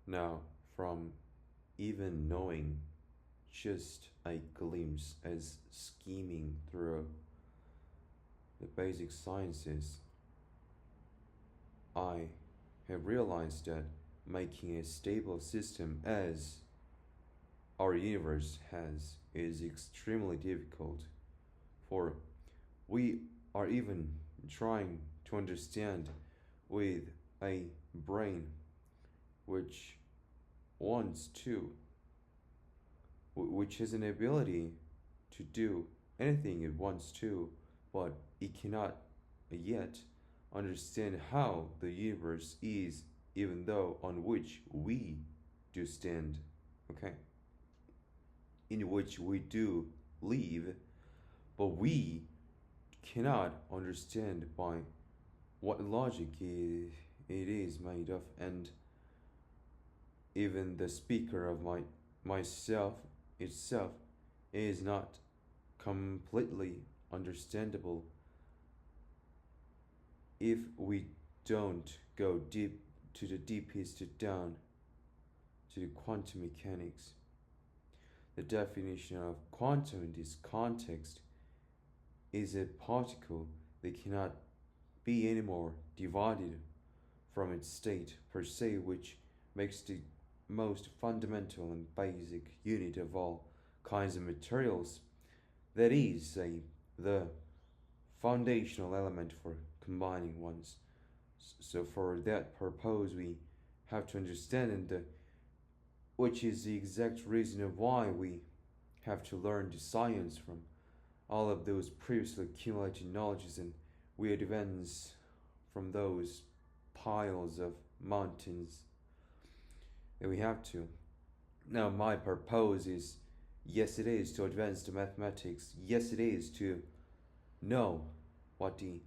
Now, from even knowing just a glimpse as scheming through the basic sciences, I have realized that making a stable system as our universe has is extremely difficult, for we are even trying to understand with a brain which wants to, which has an ability to do anything it wants to, but it cannot yet understand how the universe is, even though on which we do stand, okay? In which we do live, but we cannot understand by what logic it is made of, and even the speaker of myself itself is not completely understandable if we don't go deep to the deepest down to the quantum mechanics. The definition of quantum in this context is a particle that cannot be anymore divided from its state per se, which makes the most fundamental and basic unit of all kinds of materials. That is the foundational element for combining ones. So for that purpose, we have to understand, and which is the exact reason of why we have to learn the science from all of those previously accumulated knowledges, and we advance from those piles of mountains that we have to. Now, my purpose is, yes, it is to advance the mathematics. Yes, it is to know what the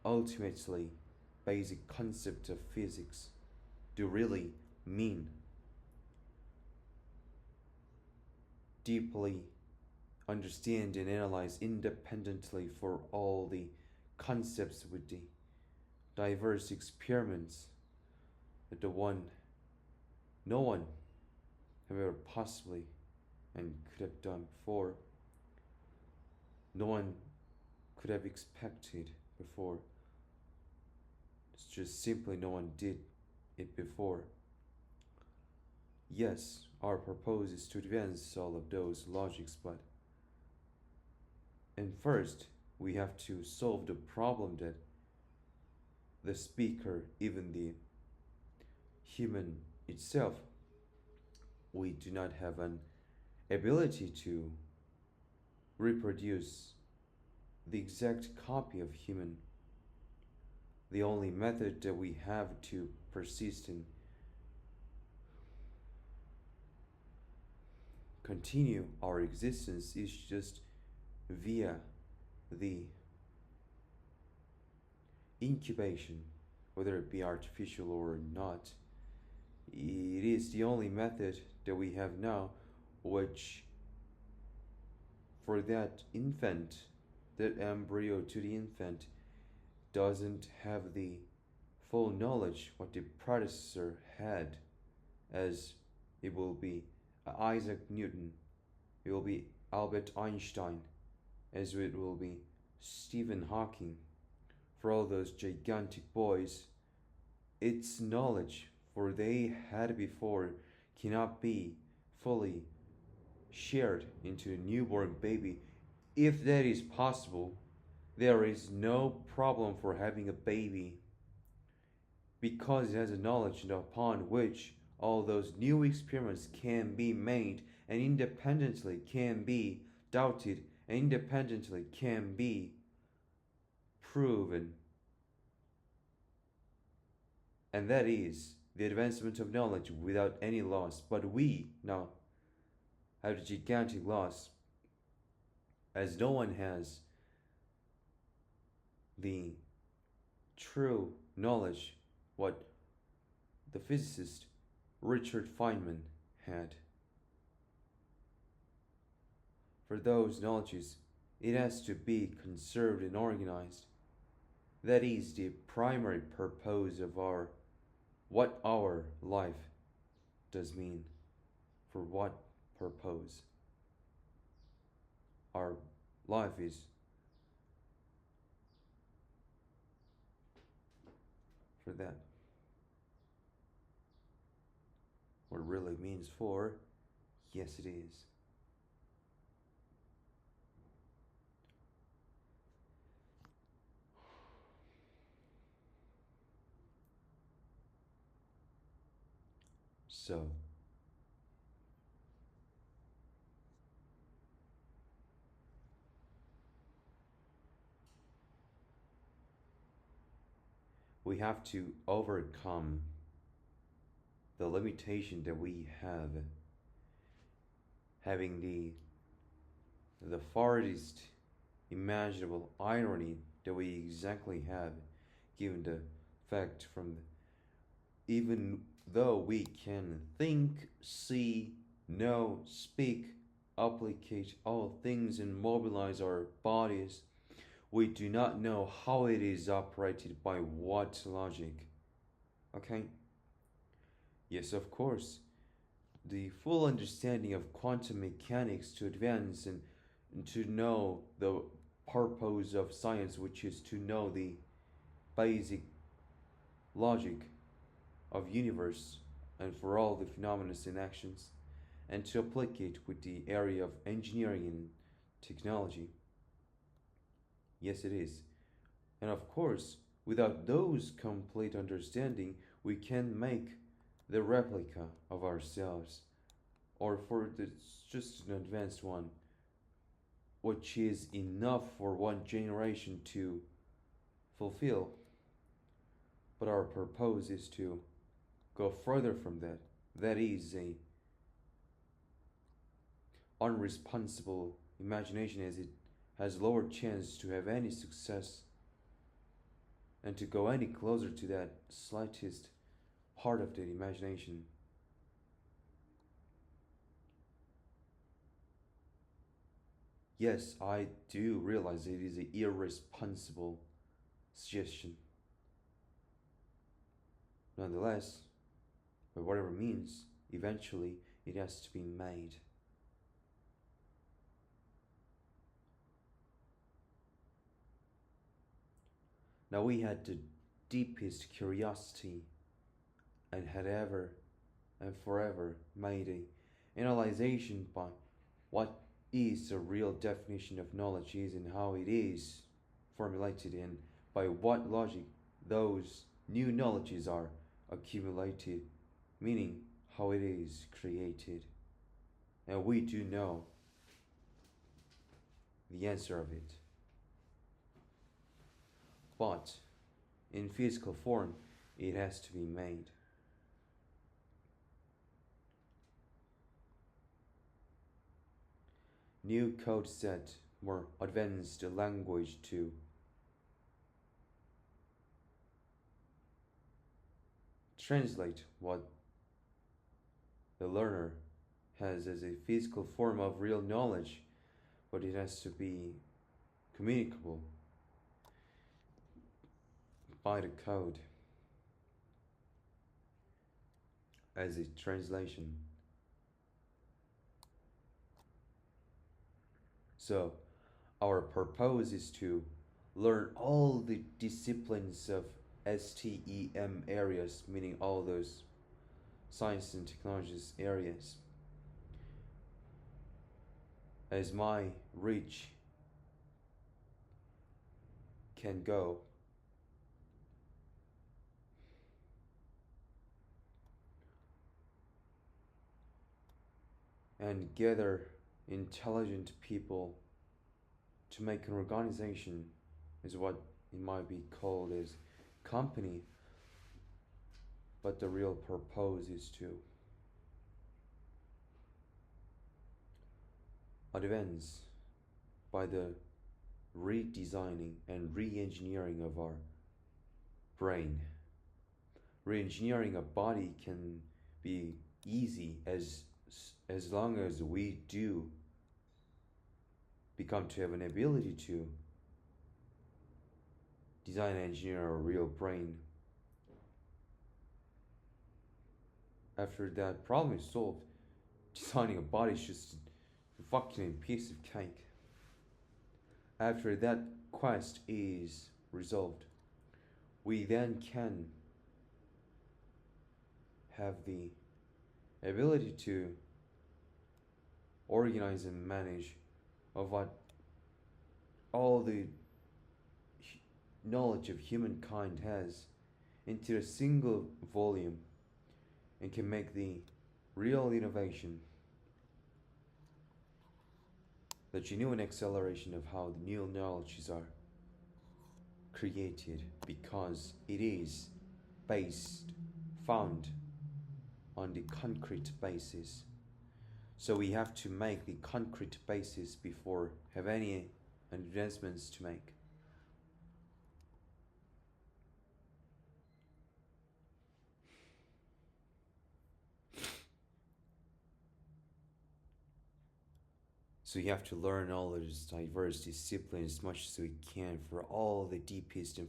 ultimately basic concept of physics do really mean. Deeply understand and analyze independently for all the concepts with the diverse experiments that no one have ever possibly and could have done before. No one could have expected before. It's just simply no one did it before. Yes, our purpose is to advance all of those logics, but and first we have to solve the problem that the speaker, even the human itself, we do not have an ability to reproduce the exact copy of human. The only method that we have to persist and continue our existence is just via the incubation, whether it be artificial or not. It is the only method that we have now, which for that infant, that embryo to the infant, doesn't have the full knowledge what the predecessor had, as it will be Isaac Newton, it will be Albert Einstein, as it will be Stephen Hawking. For all those gigantic boys, its knowledge, for they had before, cannot be fully shared into a newborn baby. If that is possible, there is no problem for having a baby, because it has a knowledge upon which all those new experiments can be made and independently can be doubted and independently can be proven. And that is the advancement of knowledge without any loss. But we now have a gigantic loss, as no one has the true knowledge what the physicist Richard Feynman had. For those knowledges, it has to be conserved and organized. That is the primary purpose of our what our life does mean, for what purpose our life is for that. What it really means for, yes, it is. So, we have to overcome the limitation that we have, having the farthest imaginable irony that we exactly have, given the fact from even though we can think, see, know, speak, applicate all things and mobilize our bodies, we do not know how it is operated by what logic. Okay? Yes, of course. The full understanding of quantum mechanics to advance and to know the purpose of science, which is to know the basic logic of universe and for all the phenomena and actions, and to applicate with the area of engineering and technology. Yes, it is. And of course, without those complete understanding, we can make the replica of ourselves, or for the, just an advanced one, which is enough for one generation to fulfill. But our purpose is to go further from that. That is a unresponsible imagination, as it has lower chance to have any success and to go any closer to that slightest part of the imagination. Yes, I do realize it is an irresponsible suggestion. Nonetheless, by whatever means, eventually it has to be made. Now we had the deepest curiosity and had ever and forever made a analyzation by what is the real definition of knowledge is and how it is formulated and by what logic those new knowledges are accumulated, meaning how it is created. And we do know the answer of it. But in physical form, it has to be made. New code set, more advanced language to translate what the learner has as a physical form of real knowledge, but it has to be communicable by the code as a translation. So, our purpose is to learn all the disciplines of STEM areas, meaning all those science and technologies areas, as my reach can go. And gather intelligent people to make an organization, is what it might be called as company, but the real purpose is to advance by the redesigning and re-engineering of our brain. Re-engineering a body can be easy as long as we do become to have an ability to design and engineer a real brain. After that problem is solved, designing a body is just a fucking piece of cake. After that quest is resolved, we then can have the ability to organize and manage of what all the knowledge of humankind has into a single volume and can make the real innovation, the genuine acceleration of how the new knowledges are created, because it is based, found on the concrete basis. So we have to make the concrete basis before have any advancements to make. So you have to learn all those diverse disciplines as much as we can for all the deepest and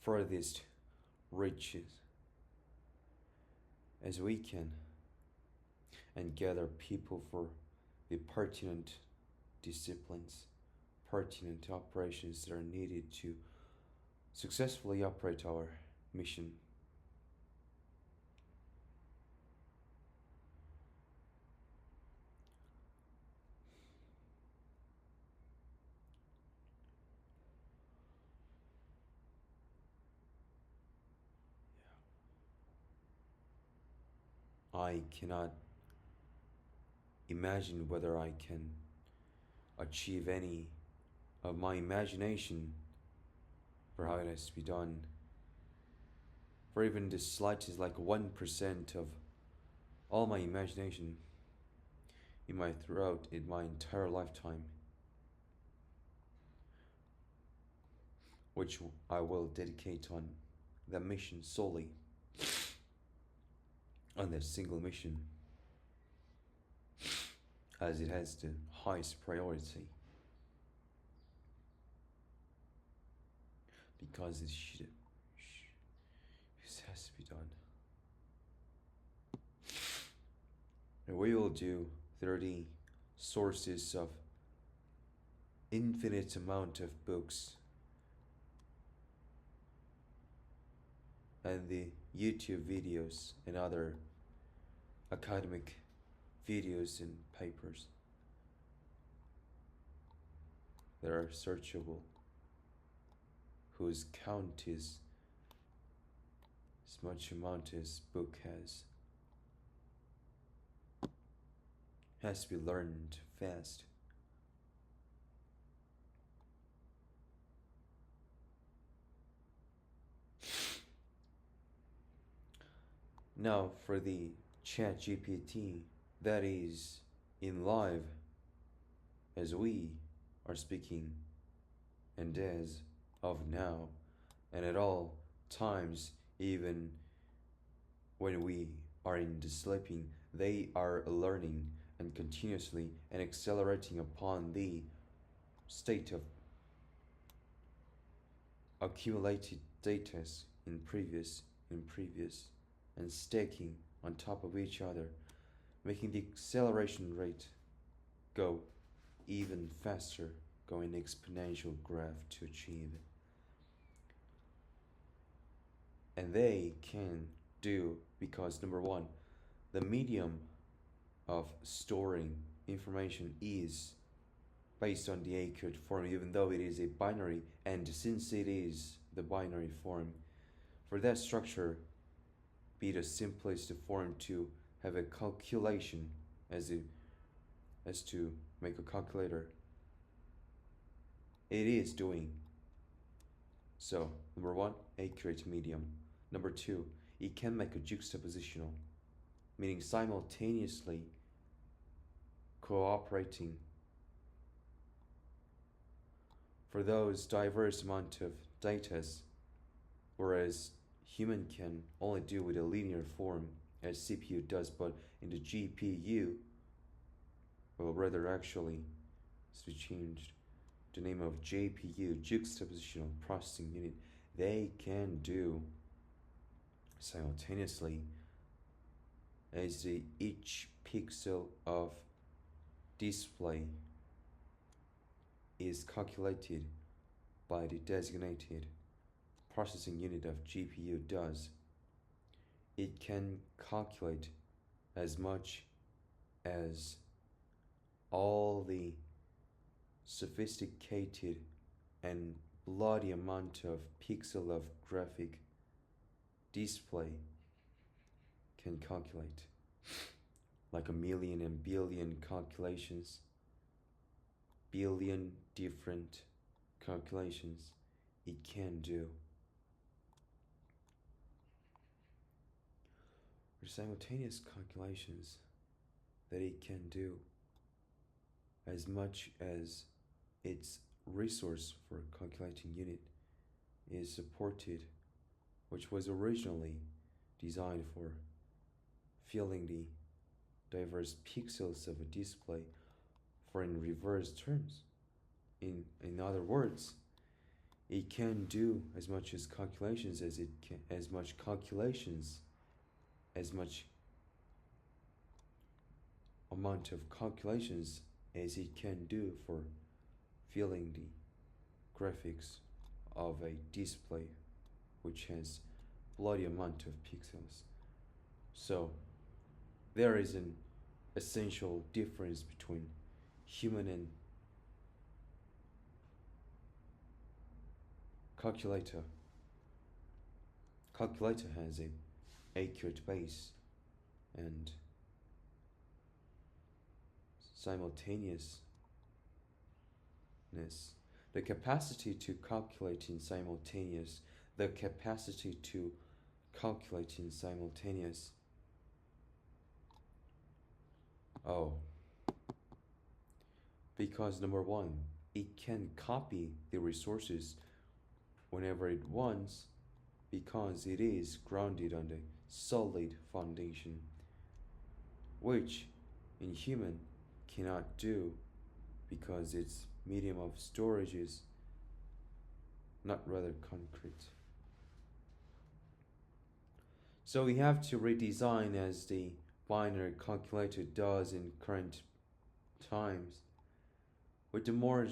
farthest reaches as we can, and gather people for the pertinent disciplines, pertinent operations that are needed to successfully operate our mission. I cannot imagine whether I can achieve any of my imagination for how it has to be done. For even the slightest, like 1% of all my imagination in my throughout in my entire lifetime, which I will dedicate on the mission solely, on that single mission, as it has the highest priority, because this has to be done. And we will do 30 sources of infinite amount of books and the YouTube videos and other academic videos and papers that are searchable, whose count is as much amount as book has to be learned fast. Now for the chat GPT that is in live as we are speaking, and as of now, and at all times, even when we are in the sleeping, they are learning and continuously and accelerating upon the state of accumulated data in previous and stacking on top of each other, making the acceleration rate go even faster, go in exponential graph to achieve. And they can do, because number one, the medium of storing information is based on the accurate form, even though it is a binary, and since it is the binary form, for that structure be the simplest form to have a calculation as to make a calculator, it is doing. So number one, accurate medium. Number two, it can make a juxtapositional, meaning simultaneously cooperating for those diverse amount of data, whereas human can only do with a linear form as CPU does, but in the GPU, well, rather actually, it's changed the name of JPU, juxtapositional processing unit. They can do simultaneously as each pixel of display is calculated by the designated processing unit of GPU does. It can calculate as much as all the sophisticated and bloody amount of pixel of graphic display can calculate, like a million and billion calculations, billion different calculations it can do. Or simultaneous calculations that it can do as much as its resource for calculating unit is supported, which was originally designed for filling the diverse pixels of a display, for in reverse terms. In other words, it can do as much as calculations as it can, as much amount of calculations as it can do for filling the graphics of a display which has bloody amount of pixels. So there is an essential difference between human and calculator. Calculator has a accurate base and simultaneousness. The capacity to calculate in simultaneous. The capacity to calculate in simultaneous. Oh. Because number one, it can copy the resources whenever it wants because it is grounded on the solid foundation, which in human cannot do because its medium of storage is not rather concrete. So we have to redesign as the binary calculator does in current times with the more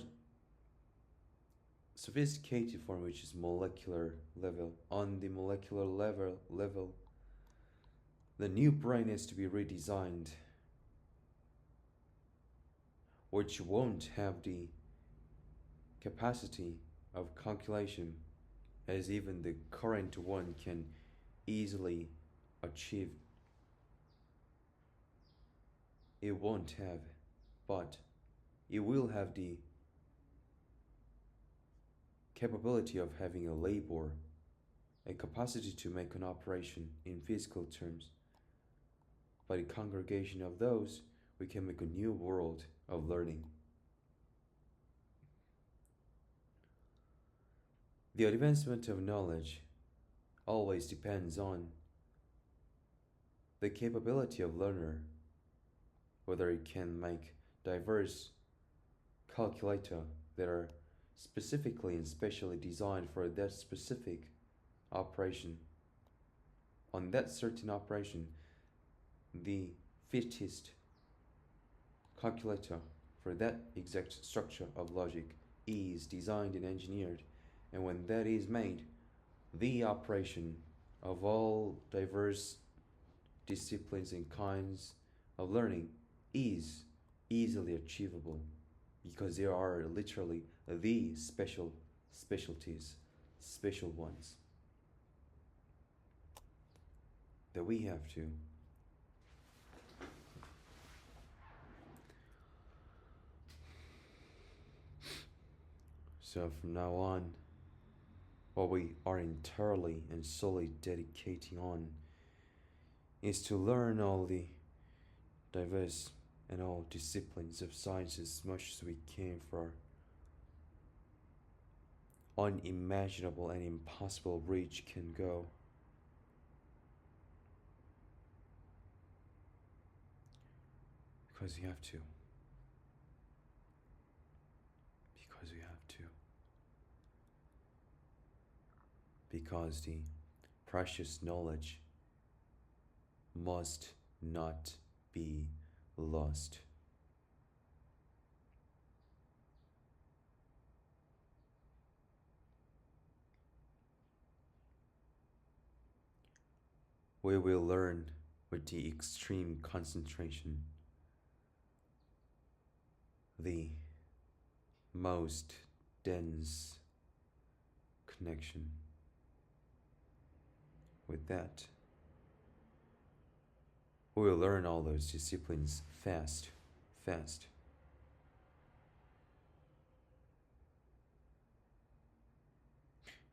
sophisticated form, which is molecular level. On the molecular level, the new brain has to be redesigned, which won't have the capacity of calculation as even the current one can easily achieve. It won't have, but it will have the capability of having a labor, a capacity to make an operation in physical terms. By the congregation of those, we can make a new world of learning. The advancement of knowledge always depends on the capability of learner, whether it can make diverse calculator that are specifically and specially designed for that specific operation. On that certain operation, the fittest calculator for that exact structure of logic is designed and engineered, and when that is made, the operation of all diverse disciplines and kinds of learning is easily achievable because there are literally the specialties, special ones that we have to so from now on, what we are entirely and solely dedicating on is to learn all the diverse and all disciplines of science as much as we can for our unimaginable and impossible reach can go. Because you have to. Because we have to. Because the precious knowledge must not be lost. We will learn with the extreme concentration, the most dense connection. With that, we will learn all those disciplines fast, fast.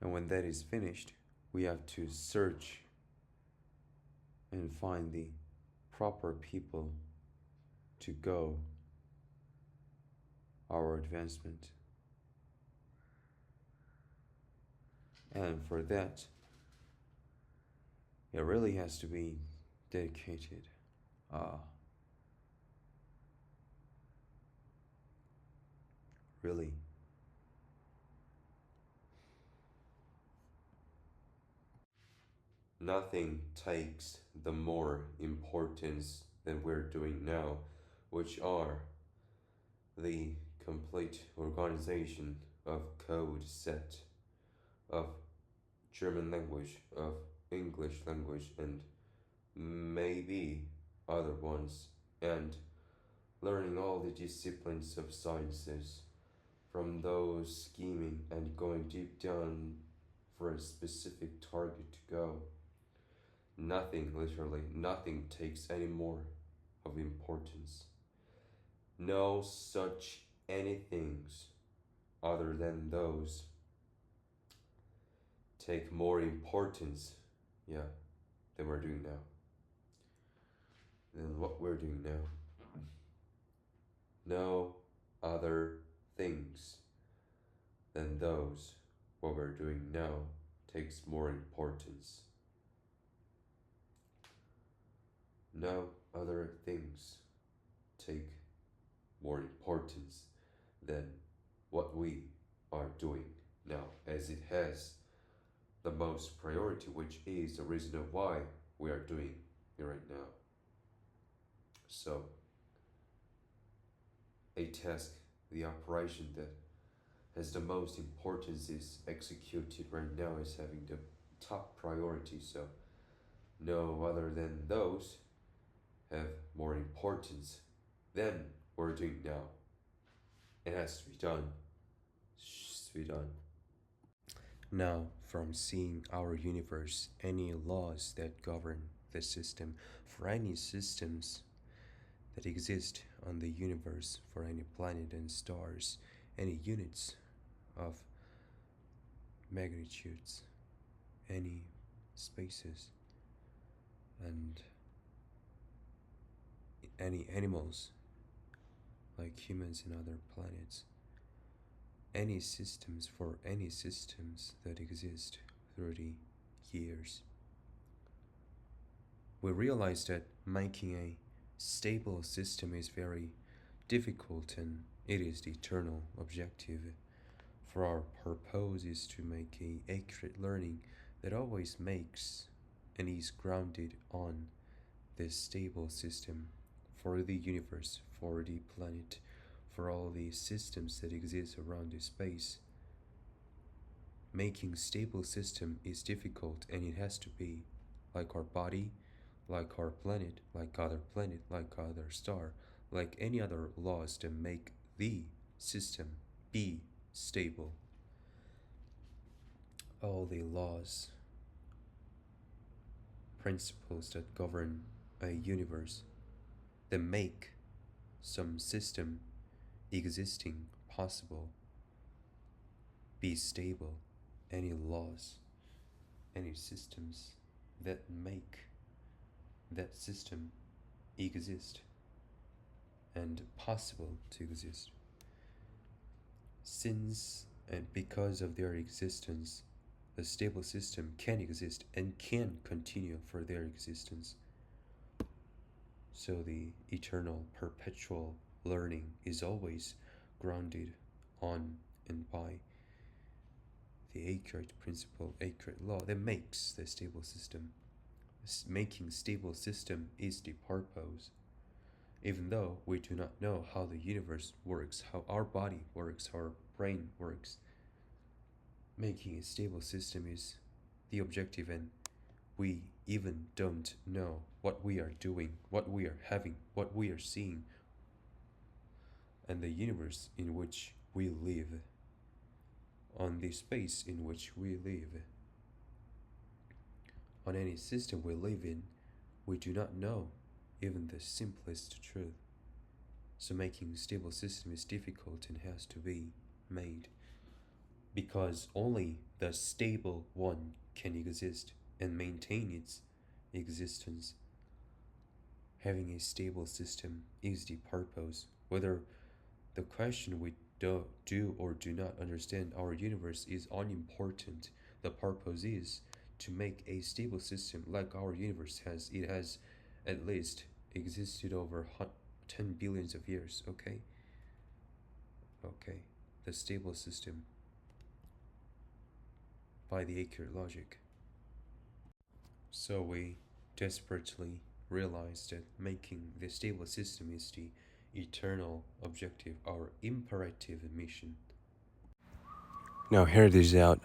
And when that is finished, we have to search and find the proper people to go our advancement. And for that, it really has to be dedicated. Ah, really. Nothing takes the more importance than we're doing now, which are the complete organization of code set, of German language, of English language, and maybe other ones, and learning all the disciplines of sciences, from those scheming and going deep down for a specific target to go. Nothing, literally, nothing takes any more of importance. No such anythings other than those take more importance, yeah, than we're doing now. Than what we're doing now. No other things than those what we're doing now takes more importance. No other things take more importance than what we are doing now, as it has the most priority, which is the reason of why we are doing it right now. So, a task, the operation that has the most importance is executed right now, is having the top priority. So, no other than those have more importance than we're doing now. It has to be done. It has to be done. Now, from seeing our universe, any laws that govern the system, for any systems that exist on the universe, for any planet and stars, any units of magnitudes, any spaces, and any animals like humans and other planets, any systems, for any systems that exist through the years. We realize that making a stable system is very difficult, and it is the eternal objective. For our purpose is to make a accurate learning that always makes and is grounded on this stable system for the universe, for the planet, for all the systems that exist around the space. Making stable system is difficult, and it has to be, like our body, like our planet, like other star, like any other laws that make the system be stable. All the laws, principles that govern a universe, that make some system existing possible be stable. Any laws, any systems that make that system exist and possible to exist. Since and because of their existence, the stable system can exist and can continue for their existence. So the eternal, perpetual learning is always grounded on and by the accurate principle, accurate law that makes the stable system making stable system is the purpose. Even though we do not know how the universe works, how our body works, how our brain works, making a stable system is the objective, and we even don't know what we are doing, what we are having, what we are seeing, and the universe in which we live, on the space in which we live, on any system we live in, we do not know even the simplest truth. So making a stable system is difficult and has to be made, because only the stable one can exist and maintain its existence. Having a stable system is the purpose. Whether the question we do or do not understand our universe is unimportant. The purpose is to make a stable system like our universe has. It has at least existed over 10 billions of years, okay? Okay, the stable system by the accurate logic. So we desperately realize that making the stable system is the eternal objective, our imperative mission. Now hear this out.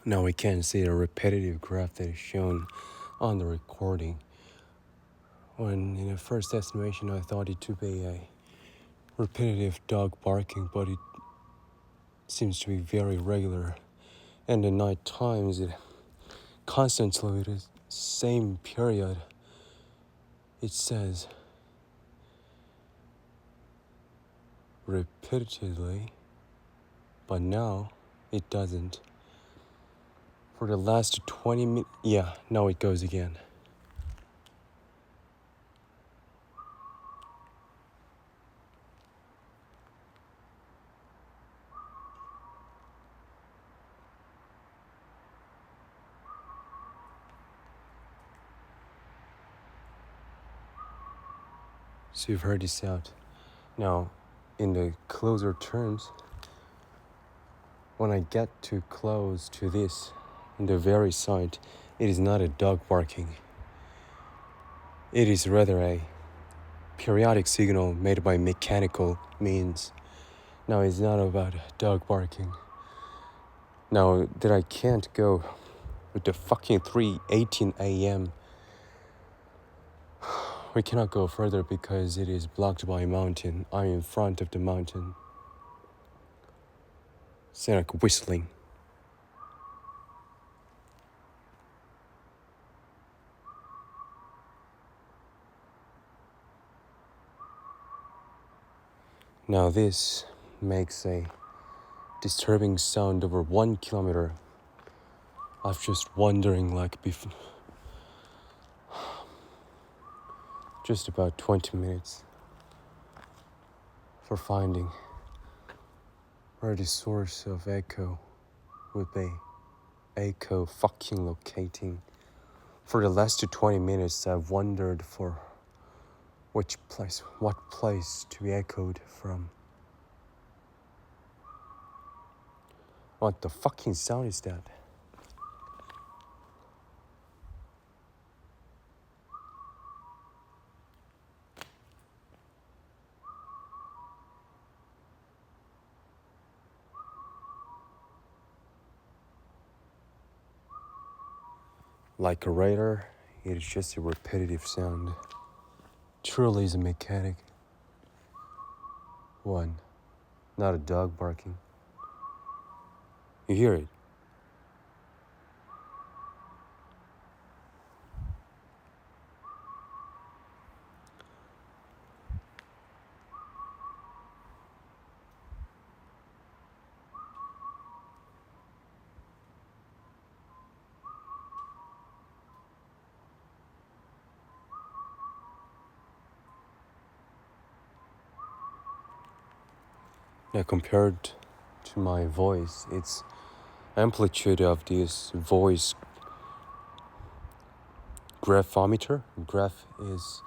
Now we can see the repetitive graph that is shown on the recording. When in the first estimation I thought it to be a repetitive dog barking, but it seems to be very regular. And the night times it constantly the same period it says repetitively, but now it doesn't. For the last 20 minutes, yeah, now it goes again. So you've heard this out. Now, in the closer terms, when I get too close to this, in the very side, it is not a dog barking. It is rather a periodic signal made by mechanical means. Now, it's not about dog barking. Now that I can't go with the fucking 3:18 a.m., we cannot go further because it is blocked by a mountain. I'm in front of the mountain. It's like whistling. Now this makes a disturbing sound over 1 kilometer. I was just wondering, like, just about 20 minutes for finding where the source of echo would be. Echo fucking locating. For the last 20 minutes, I've wondered for what place to be echoed from. What the fucking sound is that? Like a radar, it is just a repetitive sound. Truly is a mechanic. One, not a dog barking. You hear it? Now compared to my voice, its amplitude of this voice graph is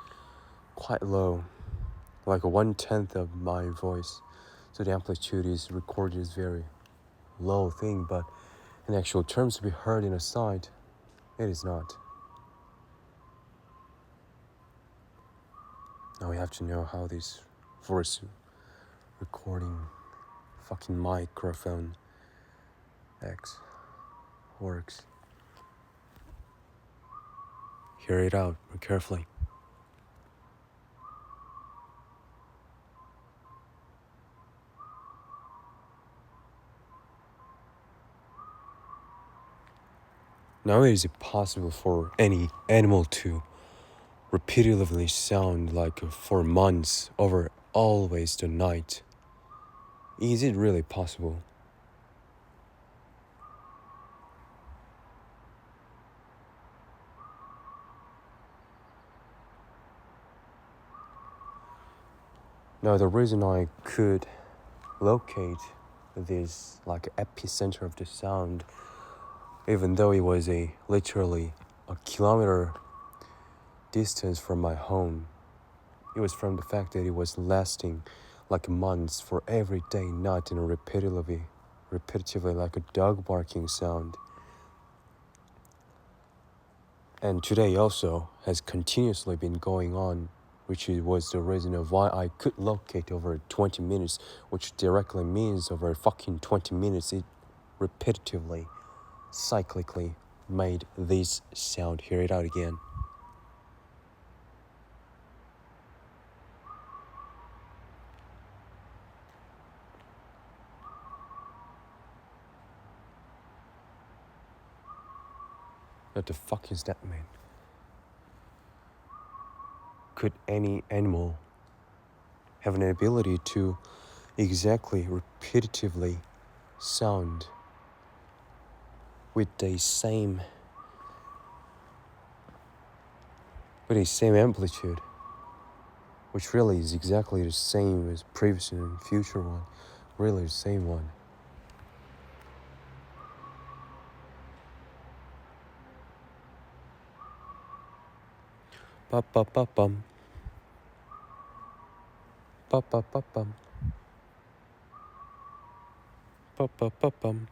quite low, like a 1/10 of my voice. So the amplitude is recorded as very low thing, but in actual terms to be heard in a side, it is not. Now we have to know how this voice recording fucking microphone X works. Hear it out carefully. Now is it possible for any animal to repeatedly sound like for months over always the night? Is it really possible? Now the reason I could locate this like epicenter of the sound, even though it was literally a kilometer distance from my home, it was from the fact that it was lasting like months for every day, not in a repetitively like a dog barking sound. And today also has continuously been going on, which was the reason of why I could locate over 20 minutes, which directly means over fucking 20 minutes it repetitively, cyclically made this sound. Hear it out again. What the fuck is that, man? Could any animal have an ability to exactly repetitively sound with the same amplitude, which really is exactly the same as previous and future one, really the same one? Ba ba ba bum. Ba ba ba bum. Ba ba ba bum.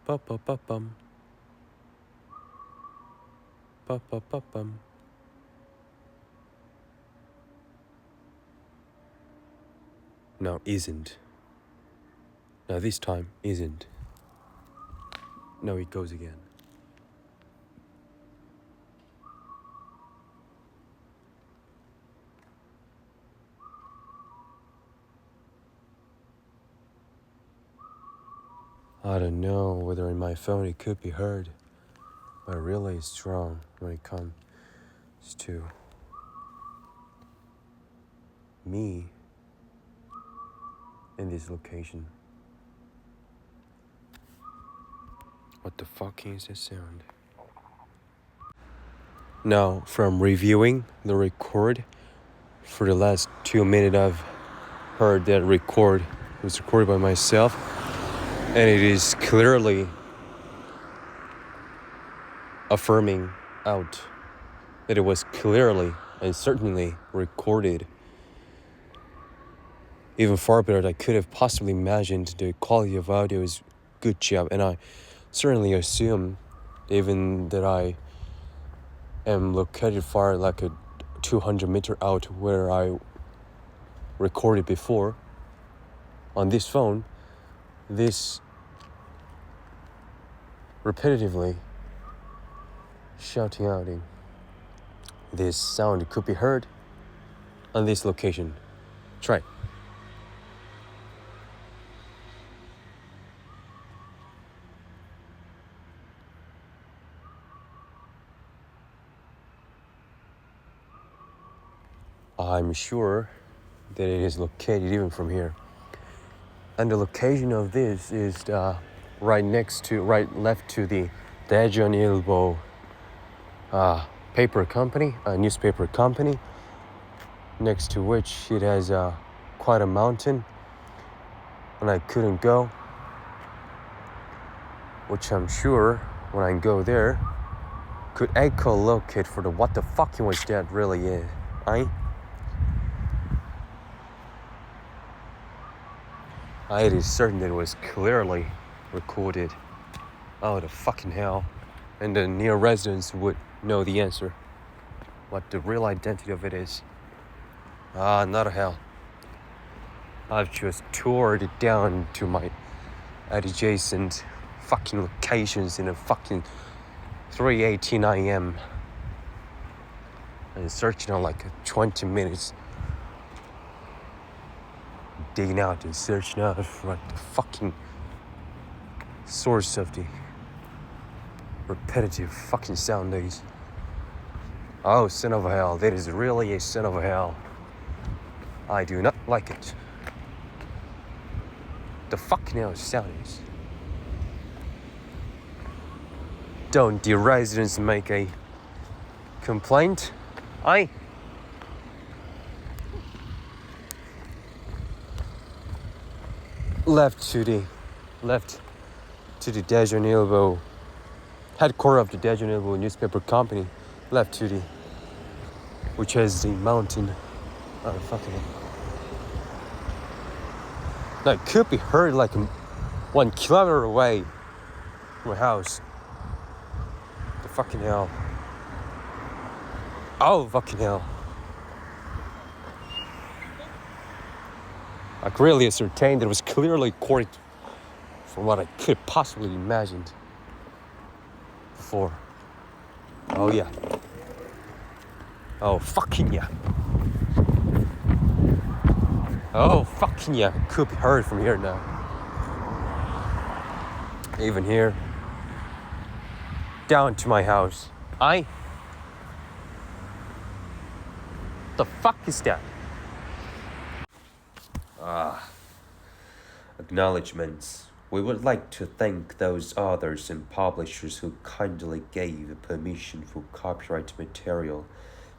Ba ba ba bum. Ba ba ba bum. No, isn't. Now this time isn't. No, it goes again. I don't know whether in my phone it could be heard, but really strong when it comes to me in this location. What the fuck is this sound? Now, from reviewing the record, for the last 2 minutes I've heard that record. It was recorded by myself, and it is clearly affirming out that it was clearly and certainly recorded. Even far better than I could have possibly imagined. The quality of audio is good job, and I certainly assume even that I am located far like a 200 meter out where I recorded before on this phone, this repetitively shouting out in this sound could be heard on this location. Try. I'm sure that it is located even from here. And the location of this is right left to the Daejeon Ilbo paper company, a newspaper company, next to which it has quite a mountain and I couldn't go, which I'm sure when I go there could echolocate for the what the fucking was that really is, it is certain that it was clearly recorded. Oh, the fucking hell. And the near residents would know the answer, what the real identity of it is. Not a hell. I've just toured it down to my adjacent fucking locations in a fucking 3:18 a.m. and searching on like 20 minutes. Digging out and searching out for like the fucking source of the repetitive fucking sound days. Oh, son of a hell. That is really a son of a hell. I do not like it. The fucking hell sound is. Don't the residents make a complaint? Left to the De Janeiro headquarters of the De Janeiro newspaper company, left to the, which has the mountain. Oh, fucking hell. Now, it could be heard like 1 kilometer away from my house. The fucking hell. Oh, fucking hell. I could really ascertain that it was clearly recorded from what I could have possibly imagined before. Oh, yeah. Oh, fucking yeah. Oh, fucking yeah. It could be heard from here now. Even here. Down to my house. The fuck is that? Acknowledgements. We would like to thank those authors and publishers who kindly gave permission for copyright material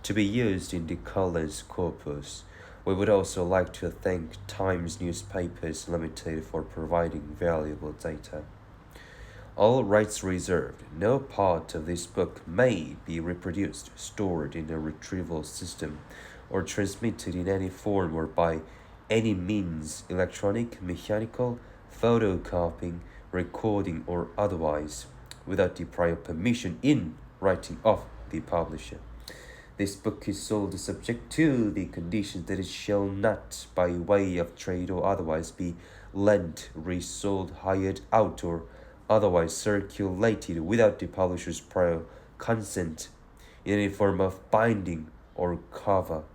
to be used in the Collins corpus. We would also like to thank Times Newspapers Limited for providing valuable data. All rights reserved. No part of this book may be reproduced, stored in a retrieval system, or transmitted in any form or by any means, electronic, mechanical, photocopying, recording, or otherwise, without the prior permission in writing of the publisher. This book is sold subject to the condition that it shall not, by way of trade or otherwise, be lent, resold, hired out, or otherwise circulated without the publisher's prior consent in any form of binding or cover,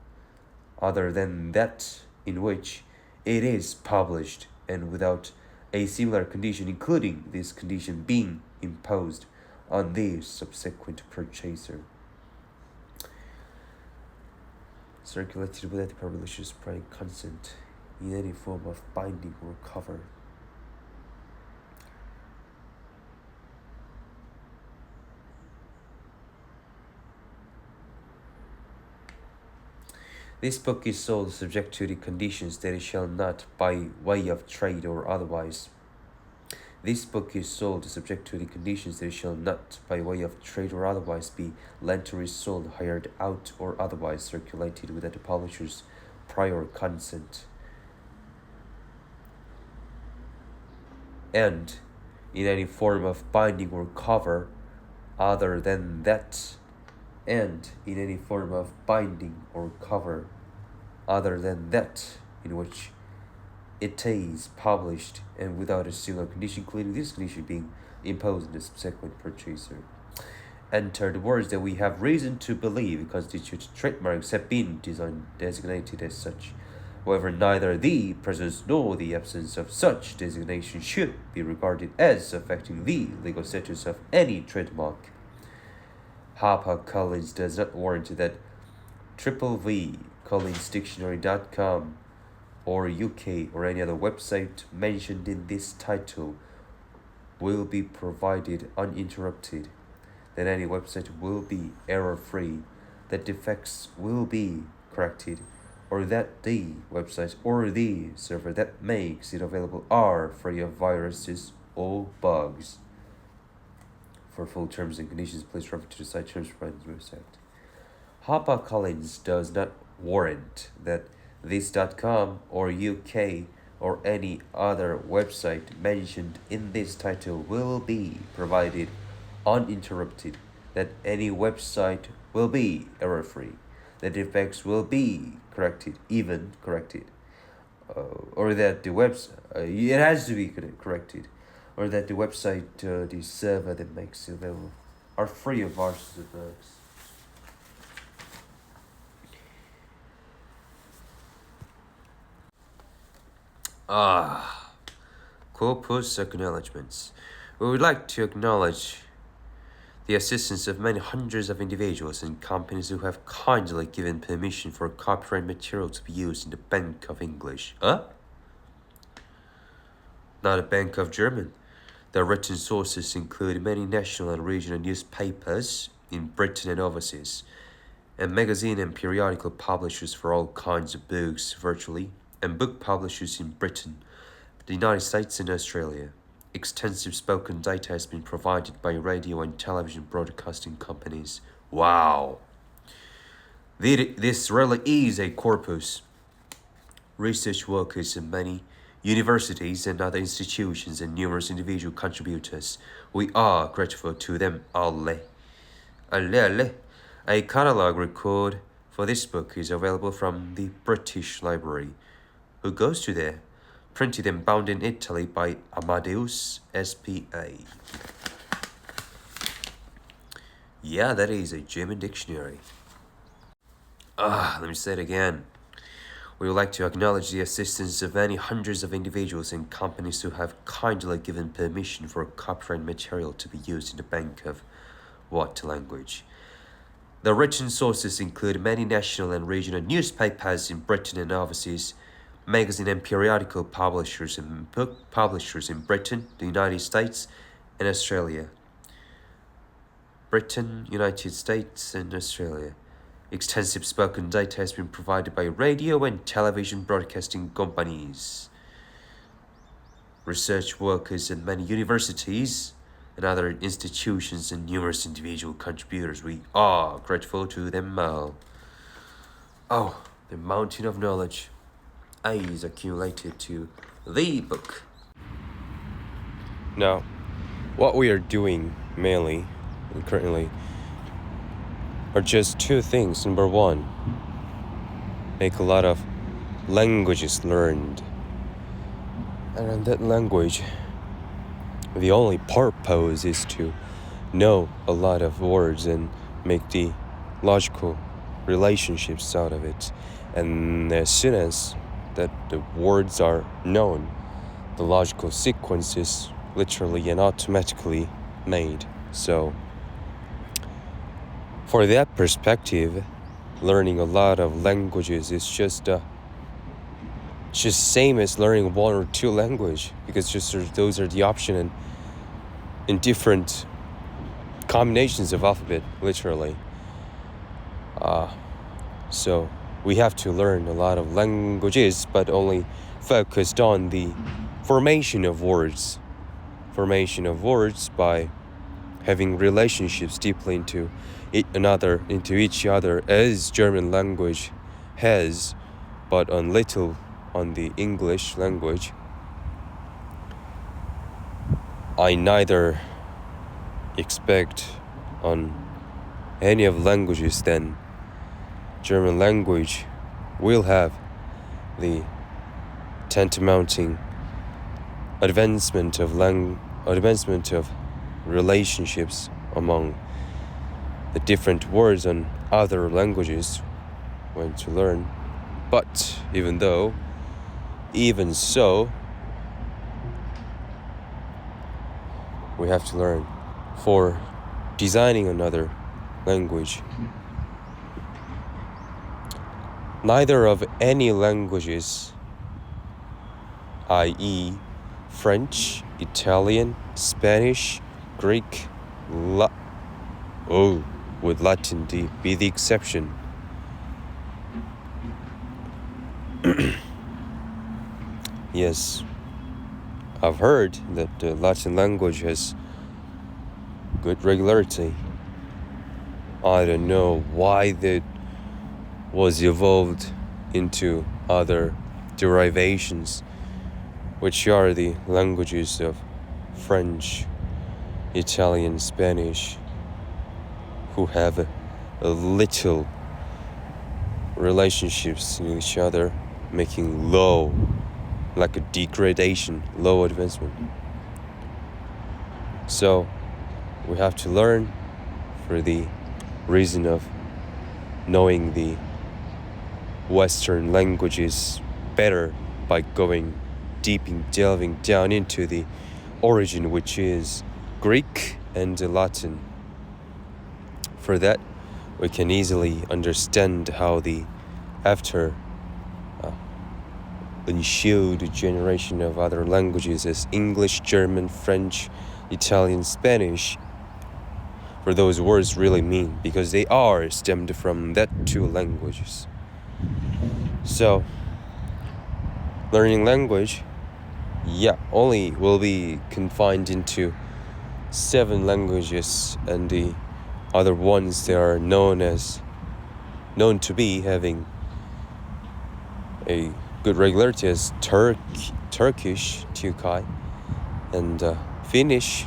other than that in which it is published, and without a similar condition, including this condition being imposed on the subsequent purchaser. Circulated without the publisher's prior consent in any form of binding or cover. This book is sold subject to the conditions that it shall not, by way of trade or otherwise. This book is sold subject to the conditions that it shall not, by way of trade or otherwise, be lent or resold, hired out, or otherwise circulated without the publisher's prior consent. And in any form of binding or cover, other than that, and in any form of binding or cover, other than that in which it is published, and without a single condition, including this condition being imposed on the subsequent purchaser. Enter the words that we have reason to believe constitute trademarks have been designated as such. However, neither the presence nor the absence of such designation should be regarded as affecting the legal status of any trademark. HarperCollins does not warrant that www.collinsdictionary.com or UK or any other website mentioned in this title will be provided uninterrupted, that any website will be error-free, that defects will be corrected, or that the website or the server that makes it available are free of viruses or bugs. For full terms and conditions, please refer to the site terms provided on the website. HarperCollins does not warrant that this.com or UK or any other website mentioned in this title will be provided uninterrupted, that any website will be error-free, that defects will be corrected, or that the website, it has to be corrected, or that the website, the server that makes it available are free of viruses and bugs. Corpus acknowledgements. We would like to acknowledge the assistance of many hundreds of individuals and companies who have kindly given permission for copyright material to be used in the Bank of English. Not a Bank of German. The written sources include many national and regional newspapers in Britain and overseas, and magazine and periodical publishers for all kinds of books virtually, and book publishers in Britain, the United States and Australia. Extensive spoken data has been provided by radio and television broadcasting companies. Wow! This really is a corpus. Research workers in many universities and other institutions and numerous individual contributors. We are grateful to them alle. A catalog record for this book is available from the British Library. Who goes to there? Printed and bound in Italy by Amadeus S.P.A. Yeah, that is a German dictionary. Let me say it again. We would like to acknowledge the assistance of many hundreds of individuals and companies who have kindly given permission for copyright material to be used in the Bank of what language? The written sources include many national and regional newspapers in Britain and overseas, magazine and periodical publishers and book publishers in Britain, the United States, and Australia. Britain, United States, and Australia. Extensive spoken data has been provided by radio and television broadcasting companies, research workers at many universities and other institutions, and numerous individual contributors. We are grateful to them all. The mountain of knowledge is accumulated to the book. Now, what we are doing mainly and currently are just two things. Number one, make a lot of languages learned. And in that language, the only purpose is to know a lot of words and make the logical relationships out of it. And as soon as that the words are known, the logical sequence is literally and automatically made. So for that perspective, learning a lot of languages is just same as learning one or two language, because those are the option and in different combinations of alphabet, literally. So we have to learn a lot of languages, but only focused on the formation of words by having relationships deeply into each other, as German language has, but on little on the English language. I neither expect on any of languages than German language will have the tantamounting advancement of relationships among the different words on other languages when to learn. But even so, we have to learn for designing another language. Neither of any languages, i.e. French, Italian, Spanish, Greek, would Latin be the exception? Yes, I've heard that the Latin language has good regularity. I don't know why that was evolved into other derivations, which are the languages of French, Italian, Spanish, who have a little relationships with each other, making low, like a degradation, low advancement. So we have to learn for the reason of knowing the Western languages better by delving down into the origin, which is Greek and Latin. For that, we can easily understand how after ensued generation of other languages as English, German, French, Italian, Spanish, for those words really mean, because they are stemmed from that two languages. So, learning language, only will be confined into 7 languages, and the other ones that are known to be having a good regularity as Turkish, Türkay, and Finnish,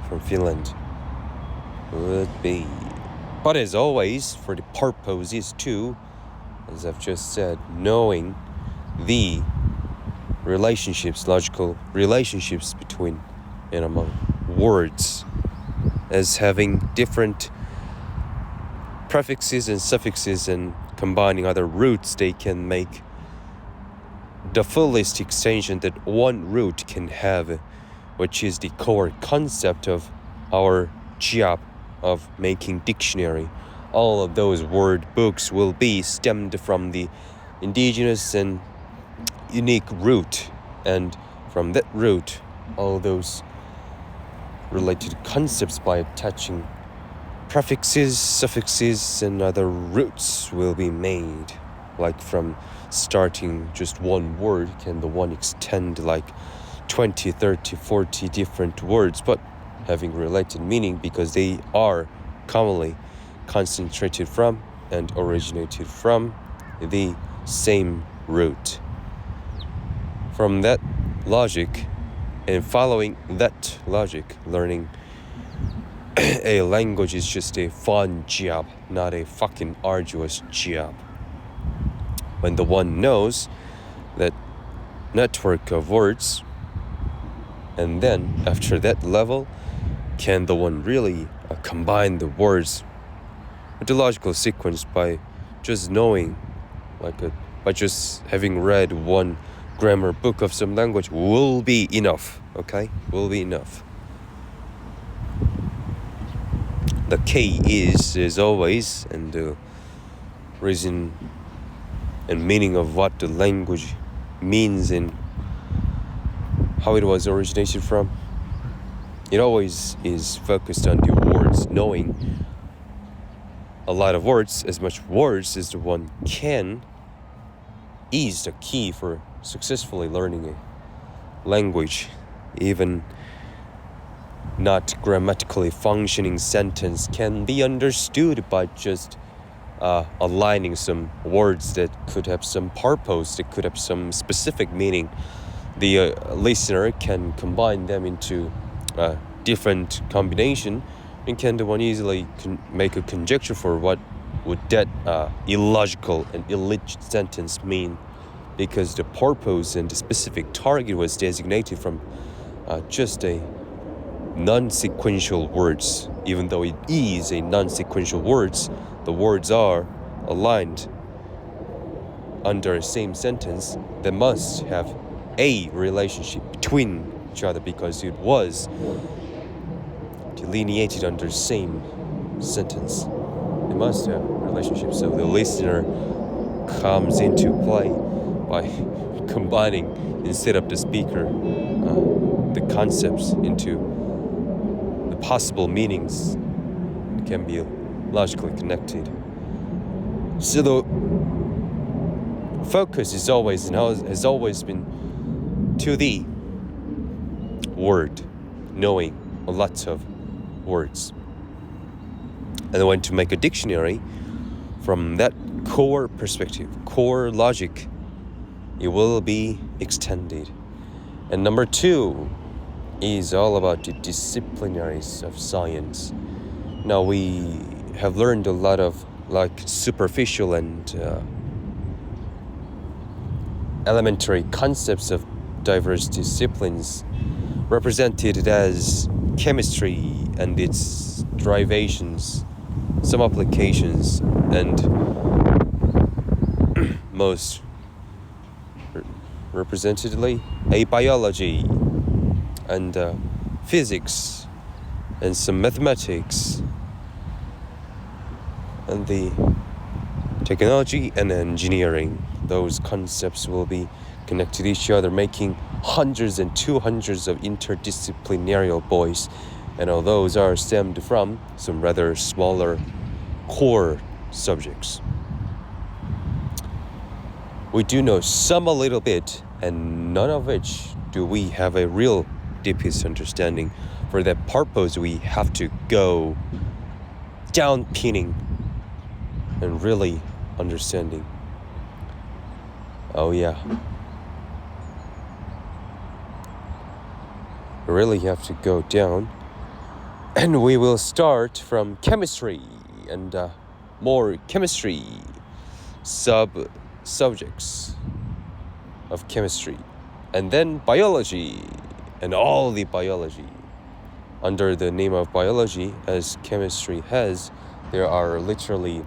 from Finland would be. But as always, for the purposes too, as I've just said, knowing the logical relationships between and among words, as having different prefixes and suffixes, and combining other roots, they can make the fullest extension that one root can have, which is the core concept of our job of making dictionary. All of those word books will be stemmed from the indigenous and unique root, and from that root, all those related concepts by attaching prefixes, suffixes, and other roots will be made. Like from starting just one word, can the one extend like 20, 30, 40 different words, but having related meaning because they are commonly concentrated from and originated from the same root. From that logic, and following that logic, learning a language is just a fun job, not a fucking arduous job. When the one knows that network of words, and then after that level, can the one really combine the words with the logical sequence by just knowing, by just having read one grammar book of some language will be enough, okay? Will be enough. The key is, as always, and the reason and meaning of what the language means and how it was originated from, it always is focused on the words. Knowing a lot of words, as much words as the one can, is the key for successfully learning a language. Even not grammatically functioning sentence can be understood by just aligning some words that could have some purpose, that could have some specific meaning. The listener can combine them into different combination, and can the one easily make a conjecture for what would that illogical and illegit sentence mean, because the purpose and the specific target was designated from just a non-sequential words. Even though it is a non-sequential words, the words are aligned under the same sentence. They must have a relationship between each other because it was delineated under the same sentence. They must have a relationship. So the listener comes into play by combining, instead of the speaker, the concepts into the possible meanings that can be logically connected. So focus is always and has always been to the word, knowing lots of words. And when to make a dictionary from that core perspective, core logic, it will be extended. And number 2 is all about the disciplinaries of science. Now we have learned a lot of superficial and elementary concepts of diverse disciplines represented as chemistry and its derivations, some applications, and most representatively a biology and physics and some mathematics and the technology and engineering. Those concepts will be connected to each other, making hundreds and 200s of interdisciplinary boys, and all those are stemmed from some rather smaller core subjects. We do know some a little bit, and none of which do we have a real deepest understanding. For that purpose, we have to go down pinning and really understanding. Oh yeah. We really have to go down. And we will start from chemistry and more chemistry subjects of chemistry. And then biology and all the biology. Under the name of biology, as chemistry has, there are literally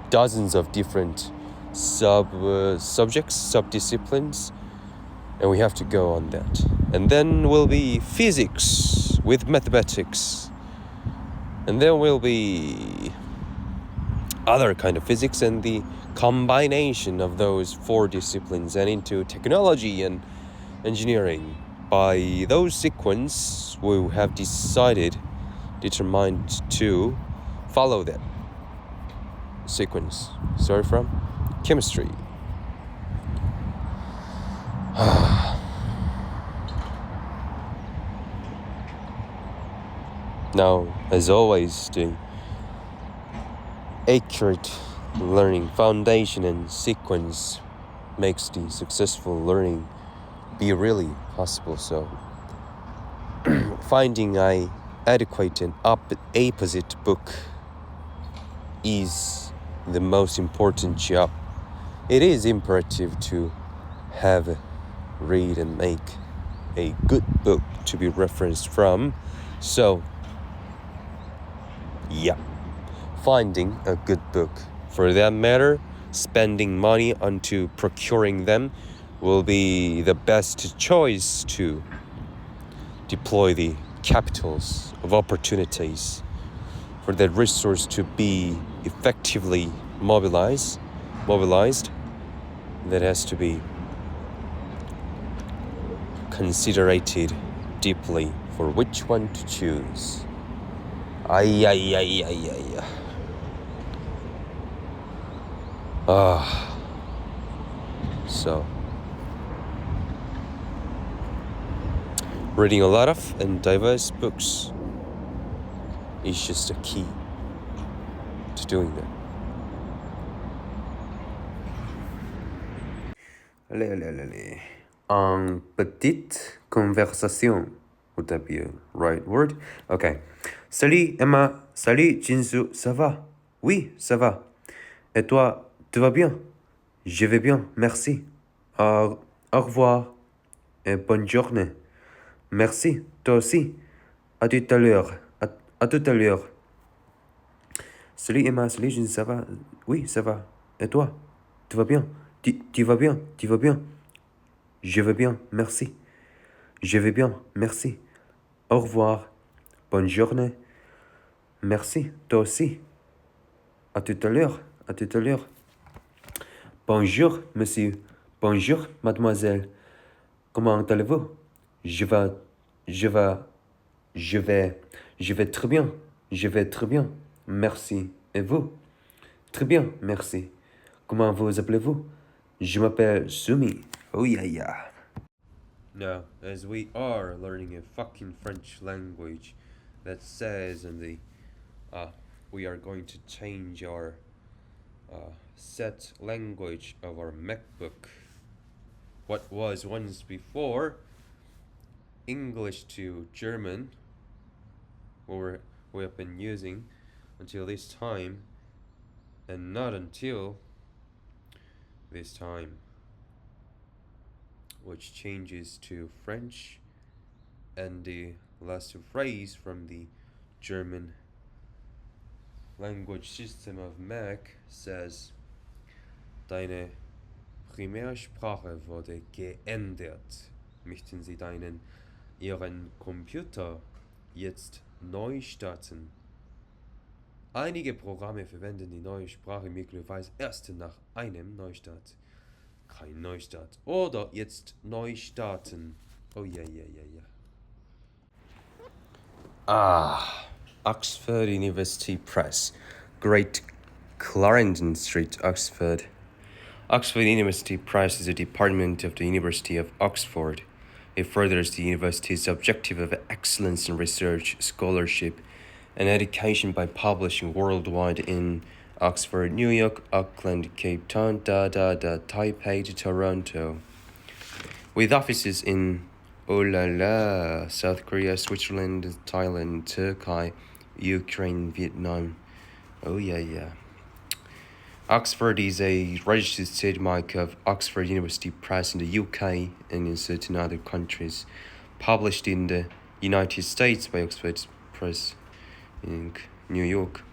dozens of different subjects, subdisciplines, and we have to go on that. And then will be physics with mathematics, and then will be other kind of physics and the combination of those 4 disciplines and into technology and engineering. By those sequence, we have determined to follow that sequence. Sorry, from chemistry. Now, as always, the accurate learning foundation and sequence makes the successful learning be really possible. So finding an adequate and opposite book is the most important job. It is imperative to read and make a good book to be referenced from. So yeah, finding a good book, for that matter, spending money onto procuring them will be the best choice to deploy the capitals of opportunities for that resource to be effectively mobilized. That has to be considered deeply for which one to choose. So reading a lot of and diverse books is just a key to doing that. Allez. En petite conversation. Would that be a right word? Okay. Salut Emma. Salut Jinsu. Ça va? Oui, ça va. Et toi, tu vas bien? Je vais bien, merci. Au revoir et bonne journée. Merci, toi aussi. À tout à l'heure. À tout à l'heure. Salut Emma, salut Jinsu, ça va? Oui, ça va. Et toi? Tu vas bien? Tu vas bien? Tu vas bien? Je vais bien, merci. Je vais bien, merci. Au revoir. Bonne journée. Merci, toi aussi. À tout à l'heure. À tout à l'heure. Bonjour, monsieur. Bonjour, mademoiselle. Comment allez-vous? Je vais très bien. Je vais très bien. Merci. Et vous? Très bien, merci. Comment vous appelez-vous? Je m'appelle Sumi. Oh yeah, yeah. Now, as we are learning a fucking French language that says in the we are going to change our set language of our MacBook. What was once before English to German, what we have been using until this time, and not until this time, which changes to French, and the last phrase from the German language system of Mac says, Deine Primärsprache wurde geändert. Möchten Sie Ihren Computer jetzt neu starten? Einige Programme verwenden die neue Sprache möglicherweise erst nach einem Neustart. Kein Neustart. Oder jetzt neu starten. Oh yeah, yeah, yeah, yeah. Oxford University Press, Great Clarendon Street, Oxford. Oxford University Press is a department of the University of Oxford. It furthers the university's objective of excellence in research, scholarship, and education by publishing worldwide in Oxford, New York, Auckland, Cape Town, Taipei to Toronto. With offices in South Korea, Switzerland, Thailand, Turkey, Ukraine, Vietnam. Oh yeah, yeah. Oxford is a registered trademark of Oxford University Press in the UK and in certain other countries. Published in the United States by Oxford Press in New York.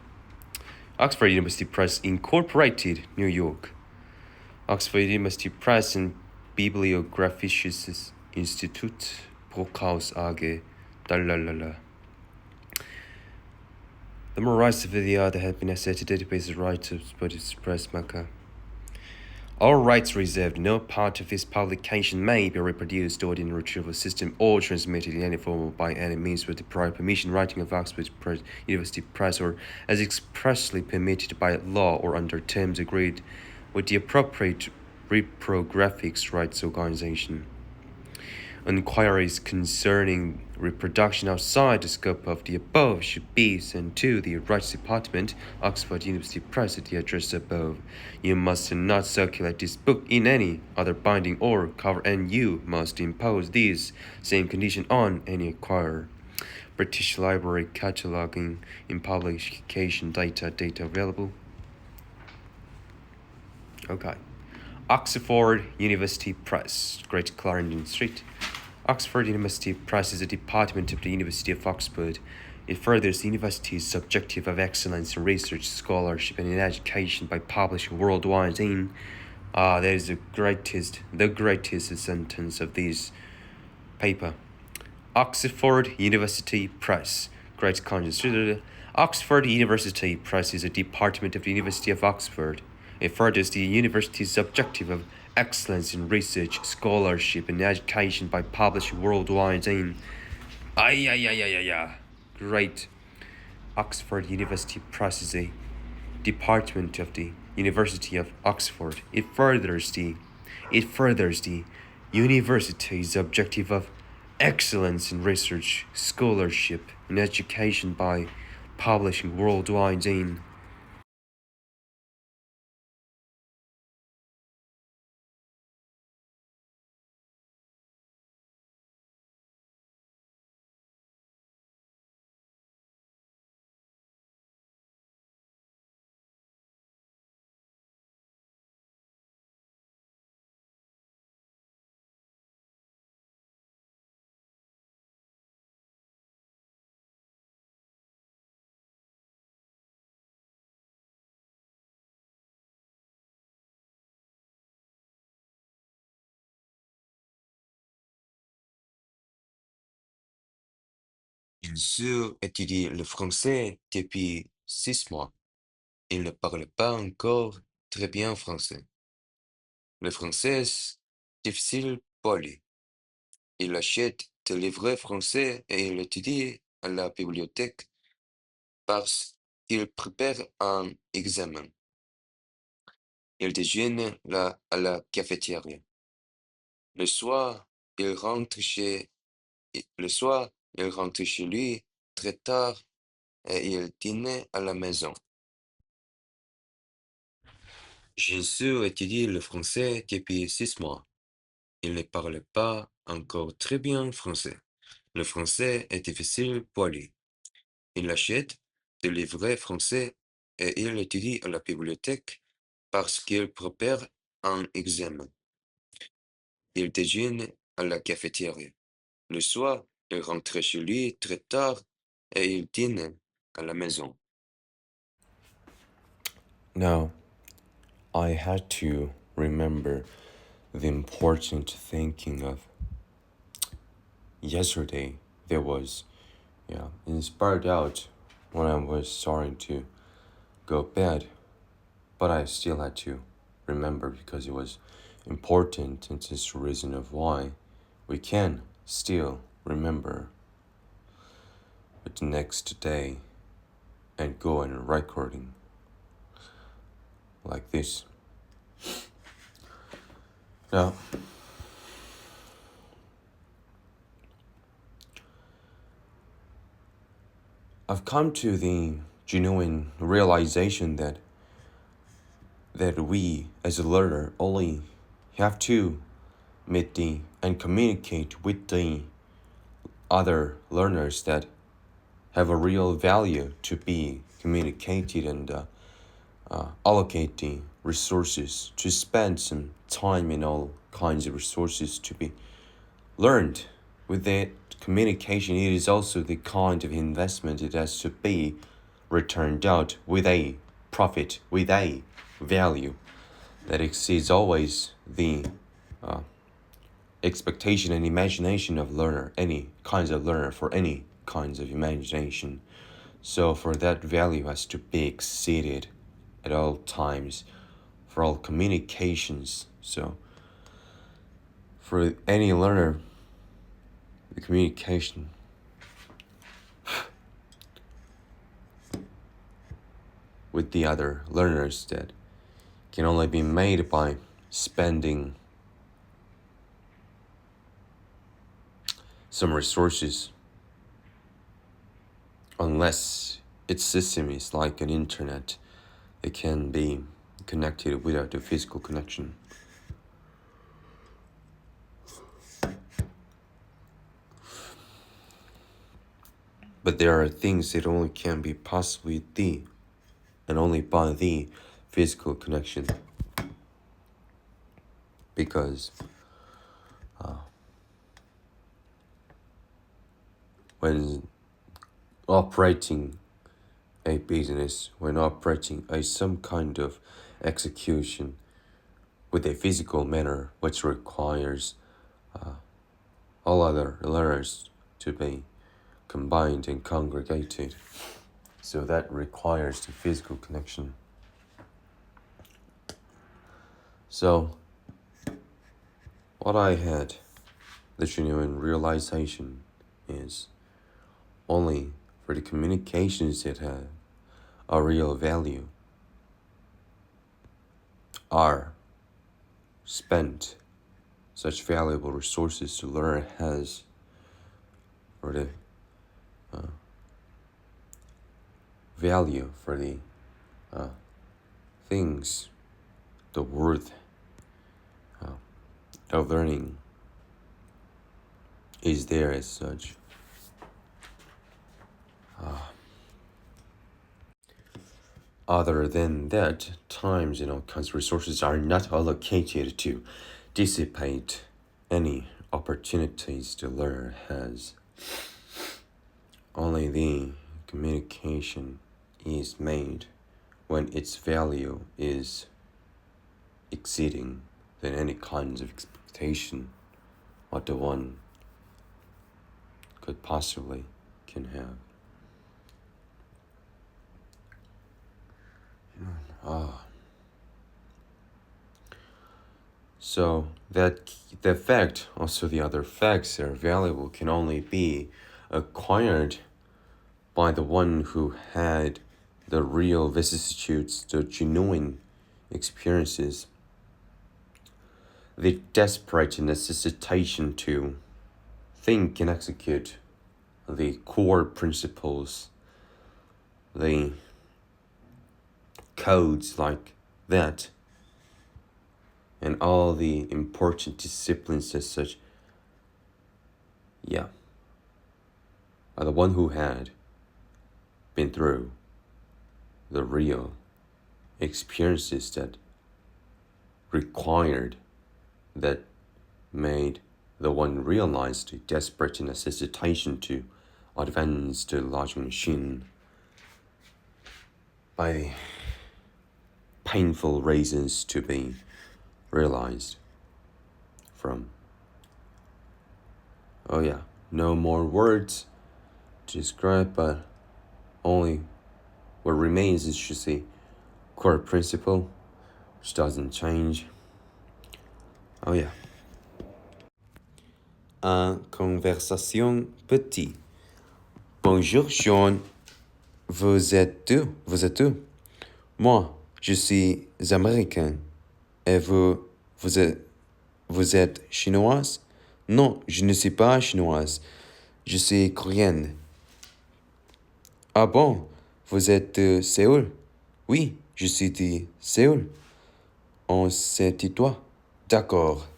Oxford University Press Incorporated, New York. Oxford University Press and Bibliographisches Institut Brockhaus AG. The more rights of the other have been asserted database rights of British Press Maker. All rights reserved. No part of this publication may be reproduced, stored in a retrieval system, or transmitted in any form or by any means with the prior permission writing of Oxford University Press, or as expressly permitted by law or under terms agreed with the appropriate reprographics rights organization. Inquiries concerning reproduction outside the scope of the above should be sent to the Rights Department, Oxford University Press, at the address above. You must not circulate this book in any other binding or cover, and you must impose these same conditions on any acquirer. British Library cataloging in publication data available. Okay. Oxford University Press, Great Clarendon Street. Oxford University Press is a department of the University of Oxford. It furthers the university's objective of excellence in research, scholarship, and in education by publishing worldwide in. That is the greatest sentence of this paper. Oxford University Press, Great Clarendon Street. Oxford University Press is a department of the University of Oxford. It furthers the university's objective of excellence in research, scholarship, and education by publishing worldwide in. Great. Oxford University Press is a department of the University of Oxford. It furthers the university's objective of excellence in research, scholarship, and education by publishing worldwide in. Bien sûr, étudie le français depuis 6 mois. Il ne parle pas encore très bien français. Le français est difficile pour lui. Il achète des livres français et il étudie à la bibliothèque parce qu'il prépare un examen. Il déjeune à la cafetière. Le soir, il rentre chez, le soir, il rentre chez lui très tard et il dîne à la maison. Jinsu étudie le français depuis 6 mois. Il ne parle pas encore très bien français. Le français est difficile pour lui. Il achète des livrets français et il étudie à la bibliothèque parce qu'il prépare un examen. Il déjeune à la cafetière. Le soir, il rentre chez lui très tard et il dîne à la maison. Now, I had to remember the important thinking of yesterday. There was, inspired out when I was starting to go bed, but I still had to remember because it was important, and it's the reason of why we can still remember the next day and go on recording like this. Now, I've come to the genuine realization that we as a learner only have to meet and communicate with the other learners that have a real value to be communicated and allocate the resources to spend some time in all kinds of resources to be learned. With that communication, it is also the kind of investment it has to be returned out with a profit, with a value that exceeds always the expectation and imagination of learner, any kinds of learner for any kinds of imagination. So for that value has to be exceeded at all times for all communications. So for any learner, the communication with the other learners that can only be made by spending some resources, unless its system is like an internet. It can be connected without a physical connection. But there are things that only can be possible with the and only by the physical connection. Because when operating a business, when operating some kind of execution with a physical manner, which requires all other learners to be combined and congregated. So that requires the physical connection. So what I had, the genuine realization, is only for the communications that have a real value are spent such valuable resources to learn has for the value for the things, the worth of learning is there as such. Other than that, times and all kinds of resources are not allocated to dissipate any opportunities the learner has. Only the communication is made when its value is exceeding than any kinds of expectation what the one could possibly can have. So that the fact, also the other facts that are valuable, can only be acquired by the one who had the real vicissitudes, the genuine experiences, the desperate necessitation to think and execute the core principles, the codes like that, and all the important disciplines as such, are the one who had been through the real experiences that required, that made the one realize the desperate necessitation to advance the large machine by the painful reasons to be realized from. No more words to describe, but only what remains is just a core principle which doesn't change. Un conversation petit. Bonjour Sean, vous êtes d'où? Moi, je suis américain. Et vous êtes chinoise? Non, je ne suis pas chinoise. Je suis coréenne. Ah bon, vous êtes de Séoul? Oui, je suis de Séoul. On se tutoie? D'accord.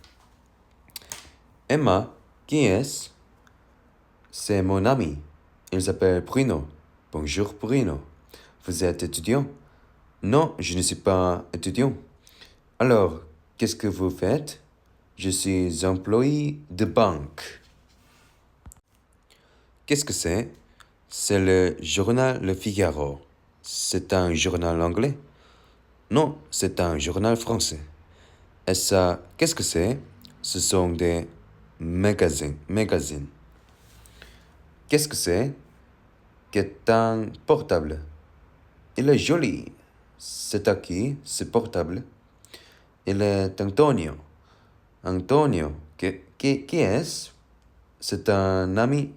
Emma, qui est-ce? C'est mon ami. Il s'appelle Bruno. Bonjour Bruno. Vous êtes étudiant? Non, je ne suis pas étudiant. Alors, qu'est-ce que vous faites? Je suis employé de banque. Qu'est-ce que c'est? C'est le journal Le Figaro. C'est un journal anglais? Non, c'est un journal français. Et ça, qu'est-ce que c'est? Ce sont des magazines. Qu'est-ce que c'est? C'est un portable. Il est joli. C'est à qui, ce portable? Il est Antonio. Antonio, qui est-ce? C'est un ami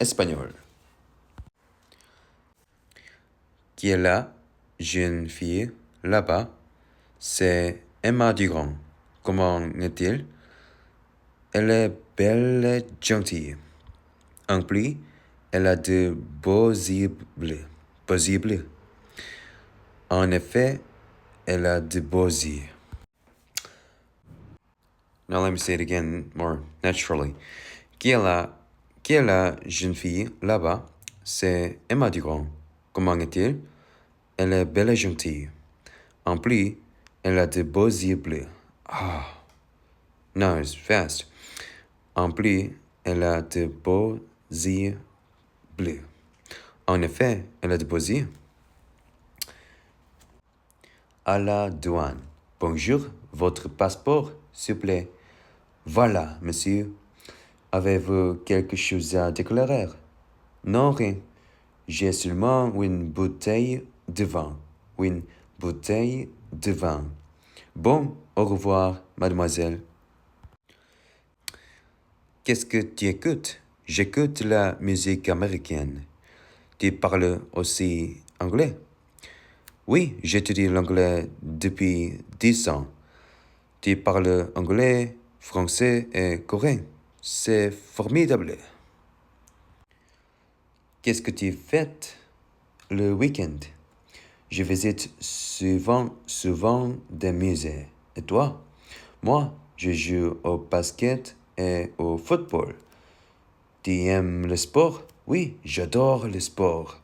espagnol. Qui est là? Jeune fille, là-bas. C'est Emma Durand. Comment est-il? Elle est belle et gentille. En plus, elle a de beaux yeux bleus. En effet, elle a de beaux yeux. Now let me say it again more naturally. Qui est la jeune fille là-bas? C'est Emma Durand. Comment est-il? Elle est belle et gentille. En plus, elle a de beaux yeux bleus. No, it's fast. En plus, elle a de beaux yeux bleus. En effet, elle a de beaux yeux. À la douane. Bonjour, votre passeport, s'il vous plaît. Voilà, monsieur. Avez-vous quelque chose à déclarer? Non, rien. J'ai seulement une bouteille de vin. Bon, au revoir, mademoiselle. Qu'est-ce que tu écoutes? J'écoute la musique américaine. Tu parles aussi anglais? Oui, j'étudie l'anglais depuis 10 ans. Tu parles anglais, français et coréen. C'est formidable. Qu'est-ce que tu fais le week-end? Je visite souvent des musées. Et toi? Moi, je joue au basket et au football. Tu aimes le sport? Oui, j'adore le sport.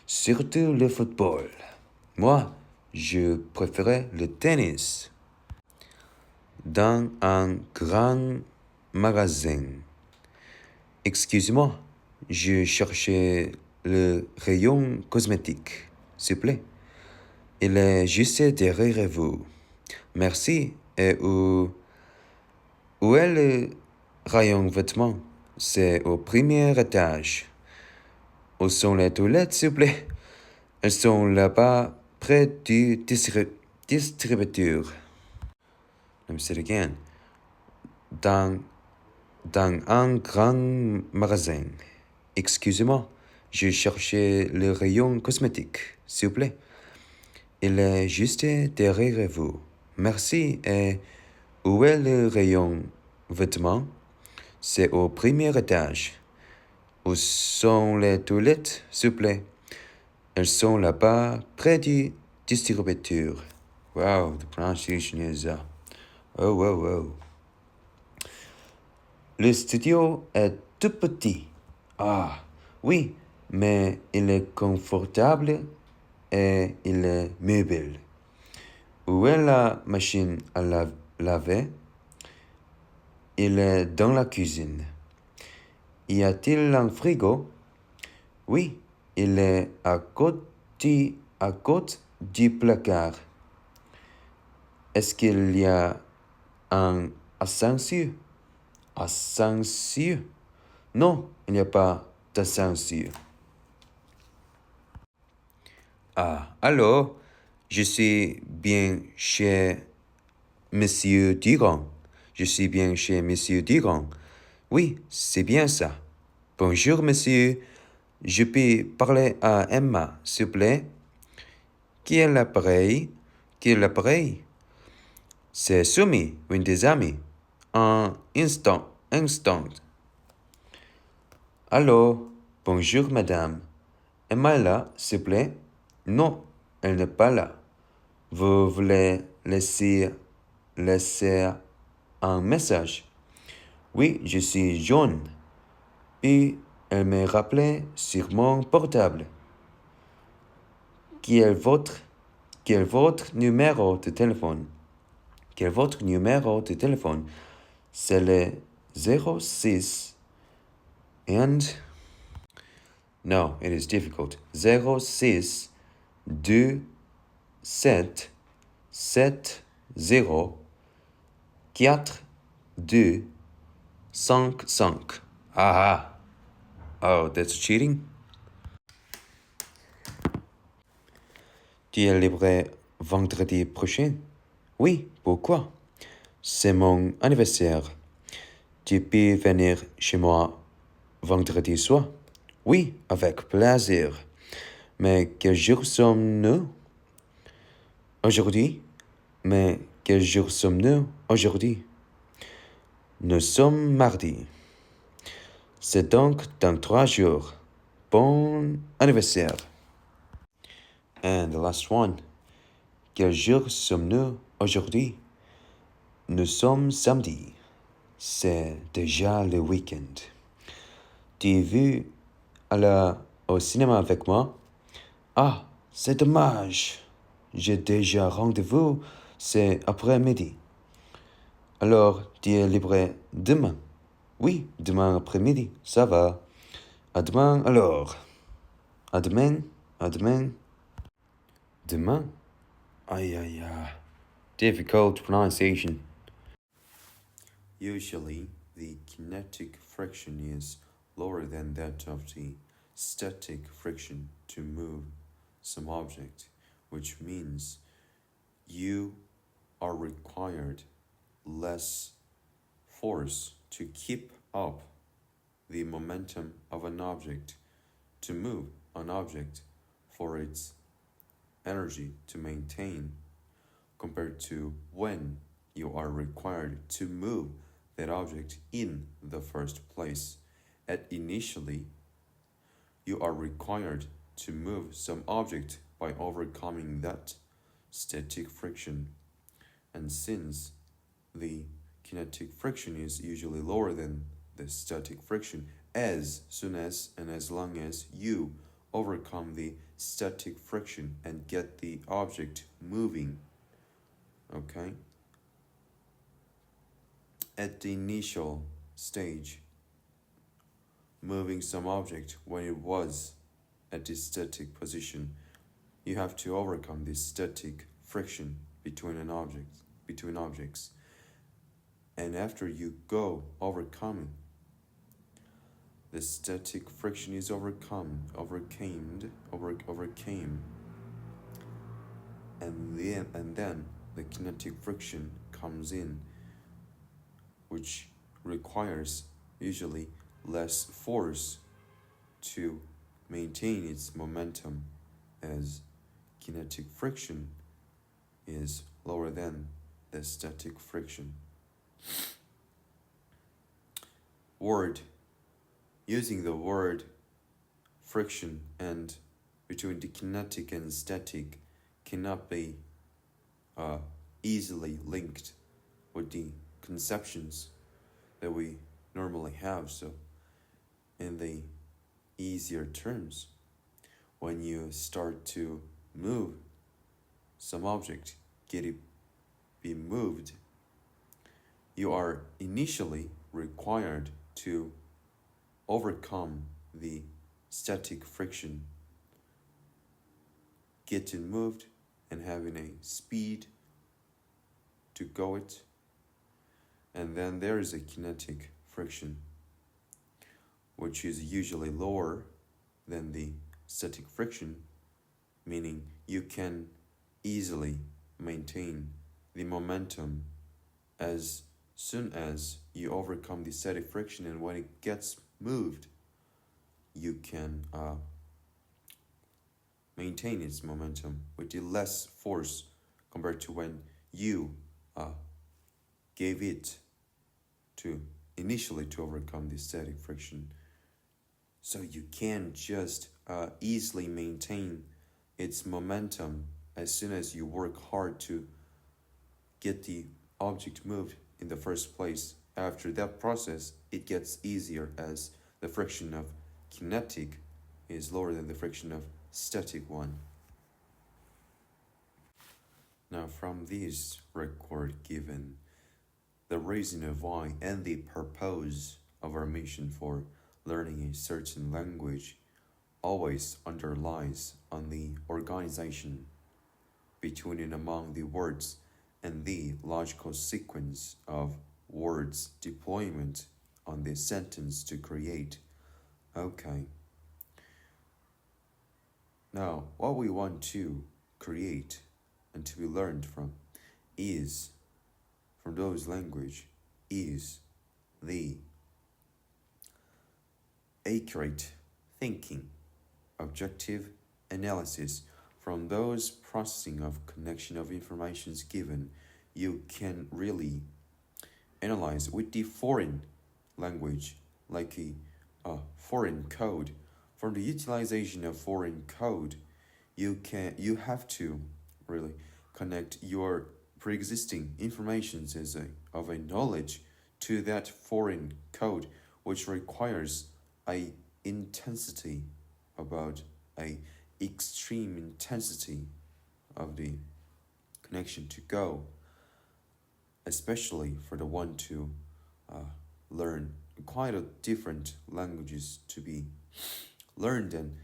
Surtout le football. Moi, je préfère le tennis. Dans un grand magasin. Excuse-moi, je cherchais le rayon cosmétique, s'il vous plaît. Il est juste derrière vous. Merci. Et où est le rayon vêtements? C'est au premier étage. Où sont les toilettes, s'il vous plaît? Elles sont là-bas, près du distributeur. Let me say it again. Dans un grand magasin. Excusez-moi, je cherchais le rayon cosmétique, s'il vous plaît. Il est juste derrière vous. Merci. Et où est le rayon vêtements? C'est au premier étage. Où sont les toilettes, s'il vous plaît? Elles sont là-bas, près du distributeur. Wow, the pronunciation is oh. Le studio est tout petit. Ah, oui, mais il est confortable et il est meuble. Où est la machine à laver? Il est dans la cuisine. Y a-t-il un frigo? Oui, il est à côté du placard. Est-ce qu'il y a un ascenseur? Ascenseur? Non, il n'y a pas d'ascenseur. Ah, alors, je suis bien chez Monsieur Durand. Je suis bien chez Monsieur Durand. Oui, c'est bien ça. Bonjour, monsieur. Je peux parler à Emma, s'il vous plaît? Qui est l'appareil? Qui est l'appareil? C'est Sumi, une des amies. Un instant. Allô? Bonjour, madame. Emma est là, s'il vous plaît? Non, elle n'est pas là. Vous voulez laisser un message? Oui, je suis John. Puis elle me rappelait sur mon portable. Quel est votre numéro de téléphone? Quel est votre numéro de téléphone? C'est le 06 and... No, it is difficult. 06 2 7 7 0 4 2 5 5. Ah. Oh, that's cheating? Tu es libre vendredi prochain? Oui, pourquoi? C'est mon anniversaire. Tu peux venir chez moi vendredi soir? Oui, avec plaisir. Mais quel jour sommes-nous? Aujourd'hui? Mais quel jour sommes-nous aujourd'hui? Nous sommes mardi. C'est donc dans 3 jours. Bon anniversaire. And the last one. Quel jour sommes-nous aujourd'hui? Nous sommes samedi. C'est déjà le week-end. Tu veux aller au cinéma avec moi? Ah, c'est dommage. J'ai déjà rendez-vous, c'est après-midi. Alors, tu es libre demain? Oui, demain après-midi, ça va. À demain alors. À demain. Demain? Aïe. Difficult pronunciation. Usually, the kinetic friction is lower than that of the static friction to move some object, which means you are required less force to keep up the momentum of an object, to move an object for its energy to maintain, compared to when you are required to move that object in the first place. Initially, you are required to move some object by overcoming that static friction. And since the kinetic friction is usually lower than the static friction, as soon as and as long as you overcome the static friction and get the object moving, okay? At the initial stage, moving some object when it was at the static position, you have to overcome this static friction between objects. And after you go overcoming, the static friction is overcame, and then the kinetic friction comes in, which requires usually less force to maintain its momentum, as kinetic friction is lower than the static friction. Using the word friction and between the kinetic and static cannot be easily linked with the conceptions that we normally have. So in the easier terms, when you start to move some object, get it be moved, you are initially required to overcome the static friction, getting moved and having a speed to go it. And then there is a kinetic friction, which is usually lower than the static friction, meaning you can easily maintain the momentum as soon as you overcome the static friction, and when it gets moved, you can maintain its momentum with the less force compared to when you gave it to initially to overcome the static friction. So you can just easily maintain its momentum as soon as you work hard to get the object moved in the first place. After that process, it gets easier as the friction of kinetic is lower than the friction of static one. Now, from this record given, the reason of why and the purpose of our mission for learning a certain language always underlies on the organization between and among the words and the logical sequence of words deployment on the sentence to create. Okay. Now, what we want to create and to be learned from those language is the accurate thinking, objective analysis. From those processing of connection of informations given, you can really analyze with the foreign language, like a foreign code. From the utilization of foreign code, you have to really connect your pre-existing informations of a knowledge to that foreign code, which requires a intensity, about a extreme intensity of the connection to go, especially for the one to learn quite a different languages to be learned. And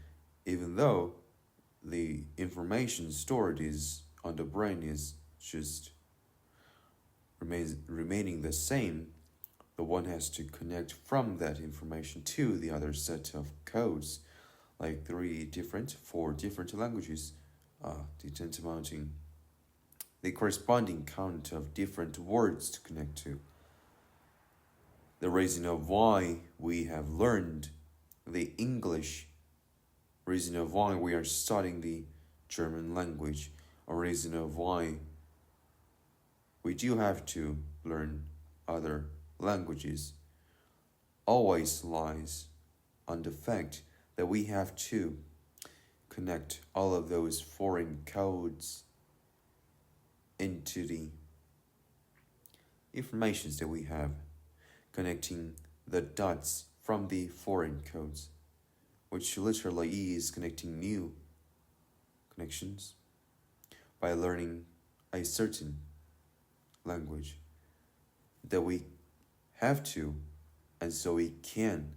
even though the information stored is on the brain is just remaining the same, the one has to connect from that information to the other set of codes, like 4 different languages, the tantamounting the corresponding count of different words to connect to. The reason of why we have learned the English, reason of why we are studying the German language, a reason of why we do have to learn other languages, always lies on the fact that we have to connect all of those foreign codes into the informations that we have, connecting the dots from the foreign codes, which literally is connecting new connections by learning a certain language that we have to, and so we can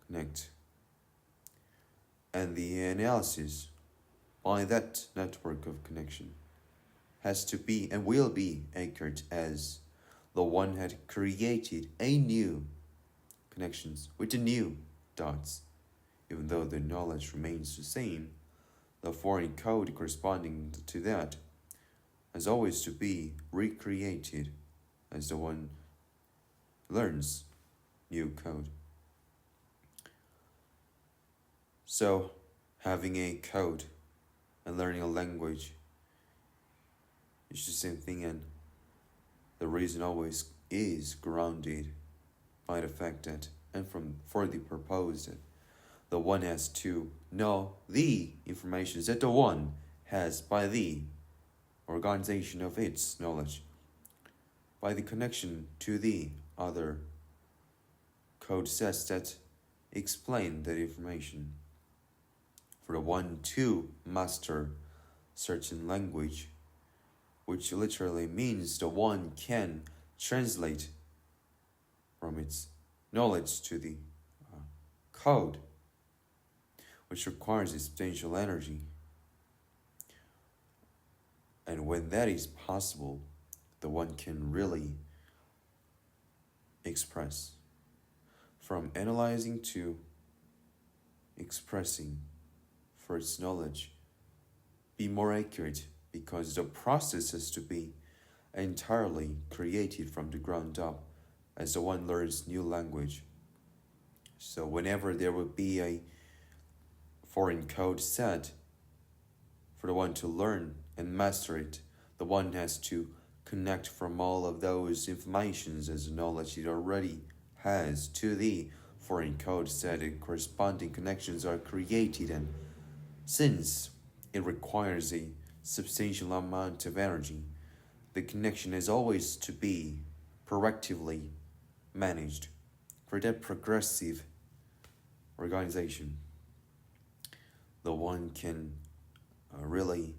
connect. And the analysis by that network of connection has to be and will be anchored as the one had created a new connections with the new dots. Even though the knowledge remains the same, the foreign code corresponding to that has always to be recreated as the one learns new code. So, having a code and learning a language is the same thing, and the reason always is grounded by the fact that, and for the purpose that the one has to know the information that the one has by the organization of its knowledge, by the connection to the other code sets that explain that information. For the one to master certain language, which literally means the one can translate from its knowledge to the code, which requires substantial energy. And when that is possible, the one can really express. From analyzing to expressing for its knowledge, be more accurate, because the process has to be entirely created from the ground up as the one learns new language. So whenever there will be a foreign code set for the one to learn and master it, the one has to connect from all of those informations as knowledge it already has to the foreign code set, and corresponding connections are created, and since it requires a substantial amount of energy, the connection has always to be proactively managed for that progressive organization. The one can really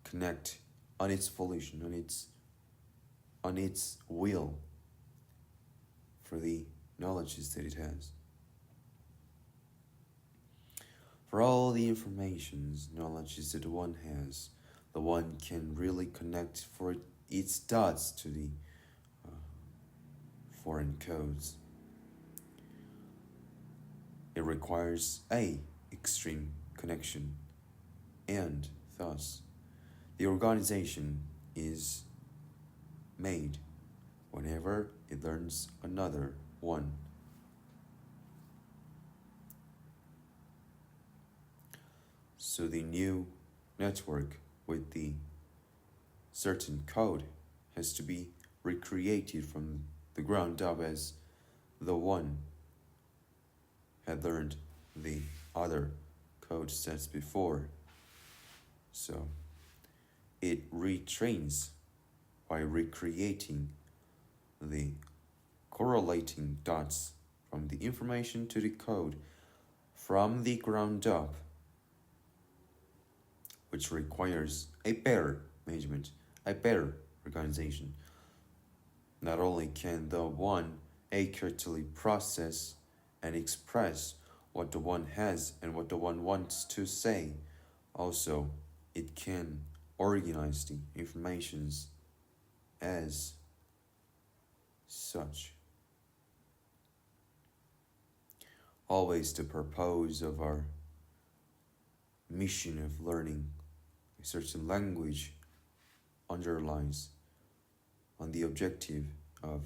connect on its volition, on its will for the knowledges that it has. For all the informations, knowledges that one has, the one can really connect for its dots to the foreign codes. It requires a extreme connection, and thus the organization is made whenever it learns another one. So the new network with the certain code has to be recreated from the ground up as the one had learned the other code sets before. So it retrains by recreating the correlating dots from the information to the code from the ground up, which requires a better management, a better organization. Not only can the one accurately process and express what the one has and what the one wants to say, also it can organize the informations as such. Always the purpose of our mission of learning a certain language underlies on the objective of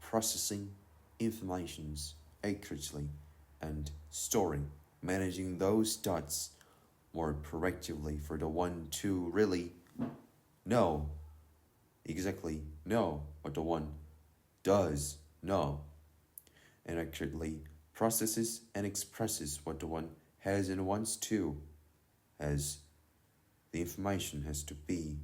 processing informations accurately and storing, managing those dots more proactively for the one to really exactly know what the one does know, and accurately processes and expresses what the one has and wants to, as the information has to be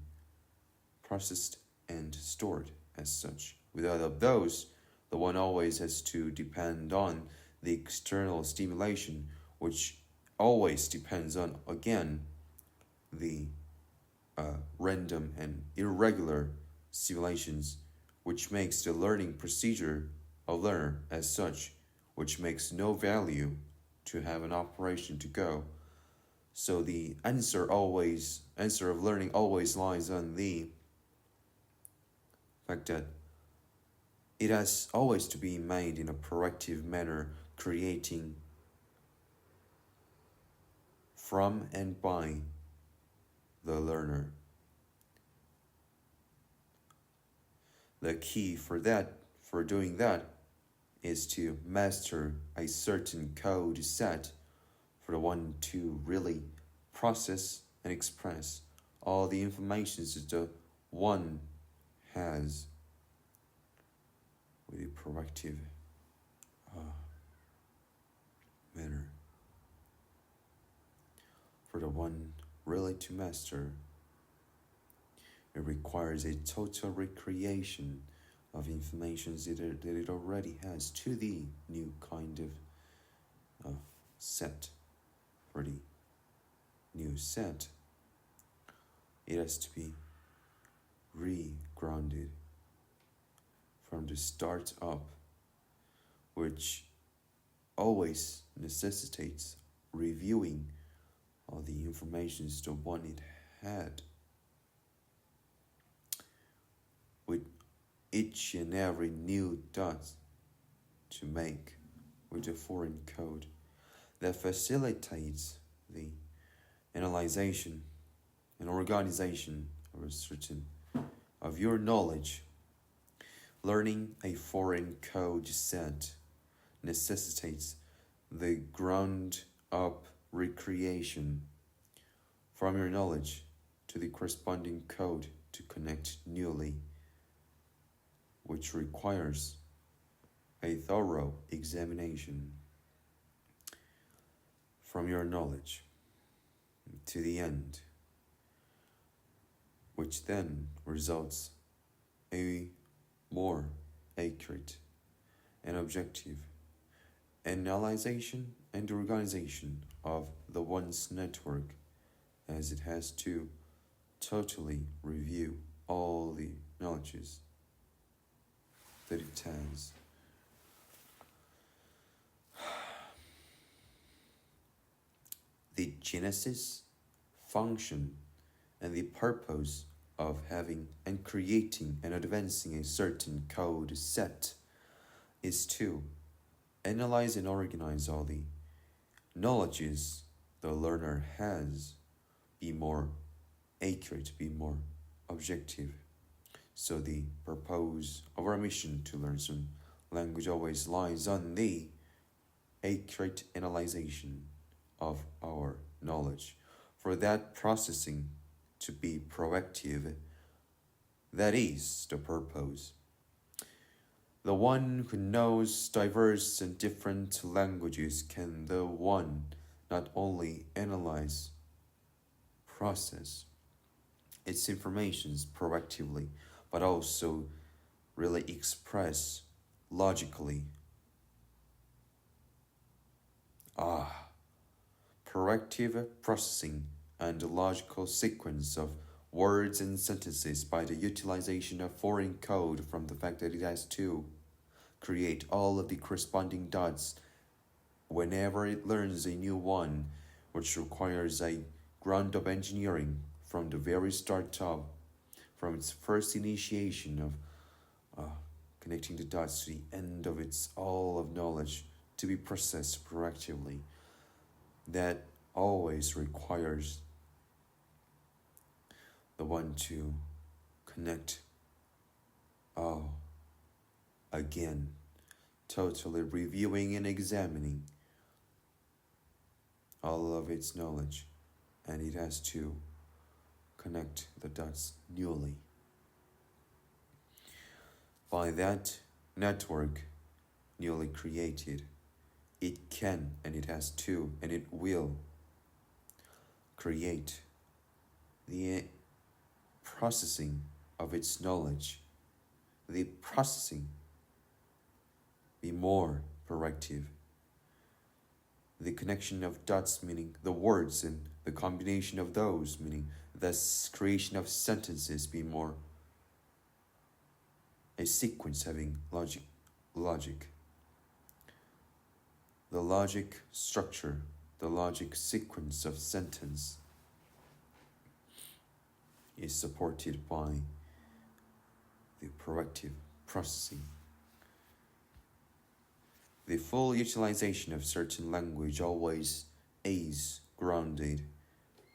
processed and stored as such. Without of those, the one always has to depend on the external stimulation, which always depends on, again, the random and irregular stimulations, which makes the learning procedure of learner as such, which makes no value to have an operation to go. So the answer of learning always lies on the fact that it has always to be made in a proactive manner, creating from and by the learner. The key for doing that, is to master a certain code set for the one to really process and express all the information that the one has with a proactive manner. For the one really to master, it requires a total recreation of information that it already has to the new kind of set. For the new set, it has to be re-grounded from the start up, which always necessitates reviewing all the information the one it had with each and every new dot to make with a foreign code that facilitates the analyzation and organization of your knowledge. Learning a foreign code set necessitates the ground up recreation from your knowledge to the corresponding code to connect newly, which requires a thorough examination from your knowledge to the end, which then results a more accurate and objective analyzation and organization of the one's network, as it has to totally review all the knowledges that it has. The genesis, function, and the purpose of having and creating and advancing a certain code set is to analyze and organize all the knowledges the learner has, be more accurate, be more objective. So the purpose of our mission to learn some language always lies on the accurate analyzation of our knowledge. For that processing to be proactive, that is the purpose. The one who knows diverse and different languages can the one not only analyze, process its informations proactively, but also really express logically. Proactive processing and the logical sequence of words and sentences by the utilization of foreign code from the fact that it has to create all of the corresponding dots whenever it learns a new one, which requires a ground-up engineering from the very start up, from its first initiation of connecting the dots to the end of its all of knowledge to be processed proactively. That always requires the one to connect again, totally reviewing and examining all of its knowledge, and it has to connect the dots newly. By that network newly created, it can and it has to and it will create the processing of its knowledge, the processing be more proactive, the connection of dots meaning the words and the combination of those meaning the creation of sentences be more a sequence having logic. The logic structure, the logic sequence of sentence is supported by the proactive processing. The full utilization of certain language always is grounded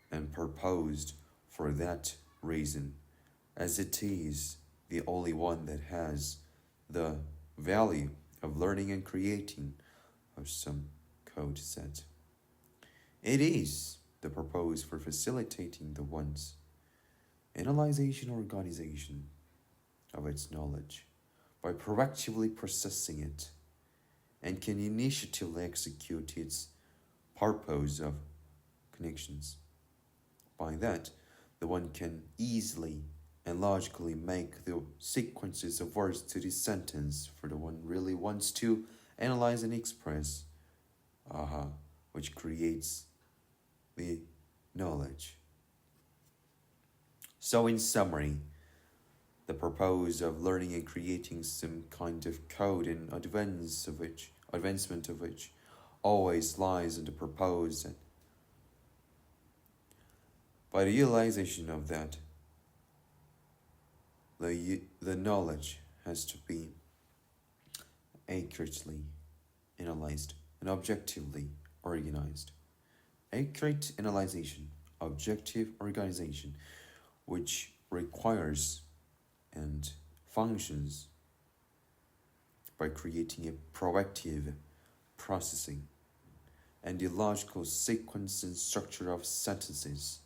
and purposed for that reason, as it is the only one that has the value of learning and creating of some code set. It is the purpose for facilitating the one's analyzation or organization of its knowledge by proactively processing it and can initiatively execute its purpose of connections. By that, the one can easily and logically make the sequences of words to this sentence for the one really wants to analyze and express, which creates the knowledge. So, in summary, the purpose of learning and creating some kind of code and advancement of which always lies in the purpose, and by the utilization of that, the knowledge has to be accurately analyzed and objectively organized. Accurate analyzation, objective organization, which requires and functions by creating a proactive processing and the logical sequence and structure of sentences,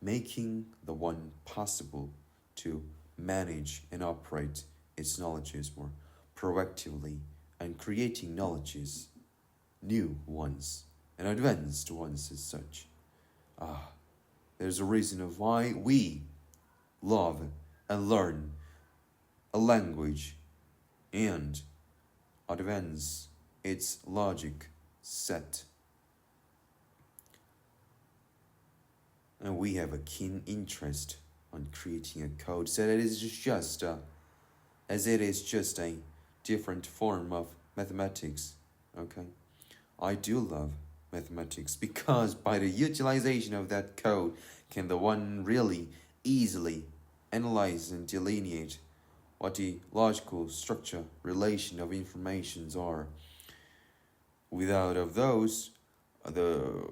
making the one possible to manage and operate its knowledges more proactively and creating knowledges, new ones and advanced ones as such. There's a reason of why we love and learn a language and advance its logic set. And we have a keen interest on creating a code so that it is just as it is just a different form of mathematics. Okay, I do love mathematics because by the utilization of that code can the one really easily analyze and delineate what the logical structure relation of informations are. Without of those, the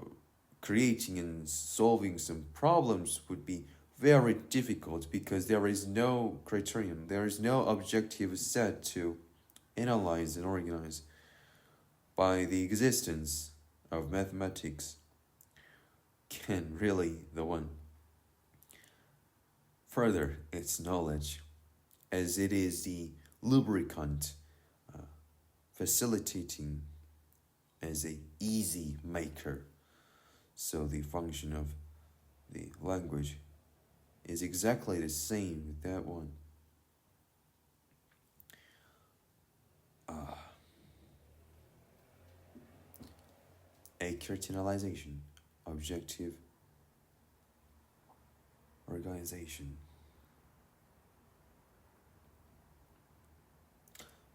creating and solving some problems would be very difficult because there is no criterion, there is no objective set to analyze and organize. By the existence of mathematics can really the one further its knowledge, as it is the lubricant facilitating as a easy maker. So the function of the language is exactly the same with that one. Accurate analyzation, objective organization,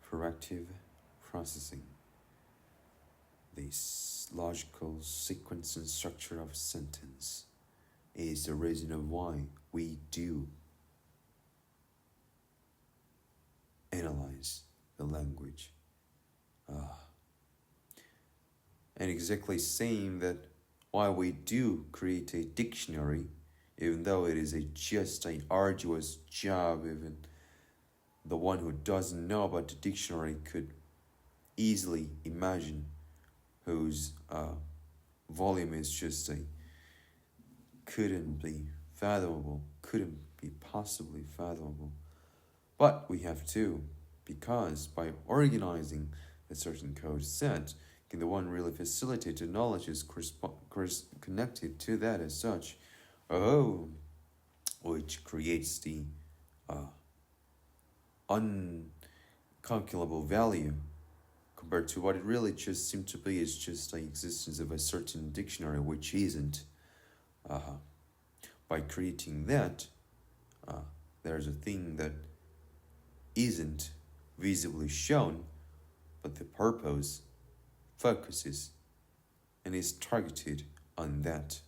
proactive processing, the logical sequence and structure of sentence is the reason of why we do analyze the language. And exactly same that why we do create a dictionary, even though it is just an arduous job. Even the one who doesn't know about the dictionary could easily imagine whose volume is just couldn't be fathomable, couldn't be possibly fathomable. But we have to, because by organizing a certain code set, can the one really facilitate the knowledge is connected to that as such, which creates the uncalculable value compared to what it really just seemed to be is just the existence of a certain dictionary, which isn't. By creating that, there's a thing that isn't visibly shown, but the purpose focuses and is targeted on that.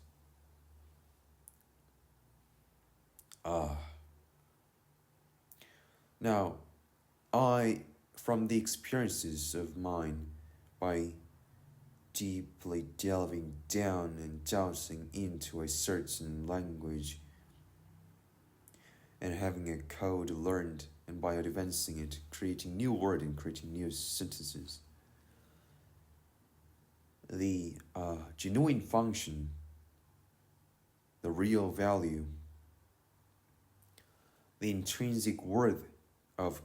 Now, from the experiences of mine, by deeply delving down and dowsing into a certain language and having a code learned, and by advancing it, creating new words and creating new sentences, the genuine function, the real value, the intrinsic worth of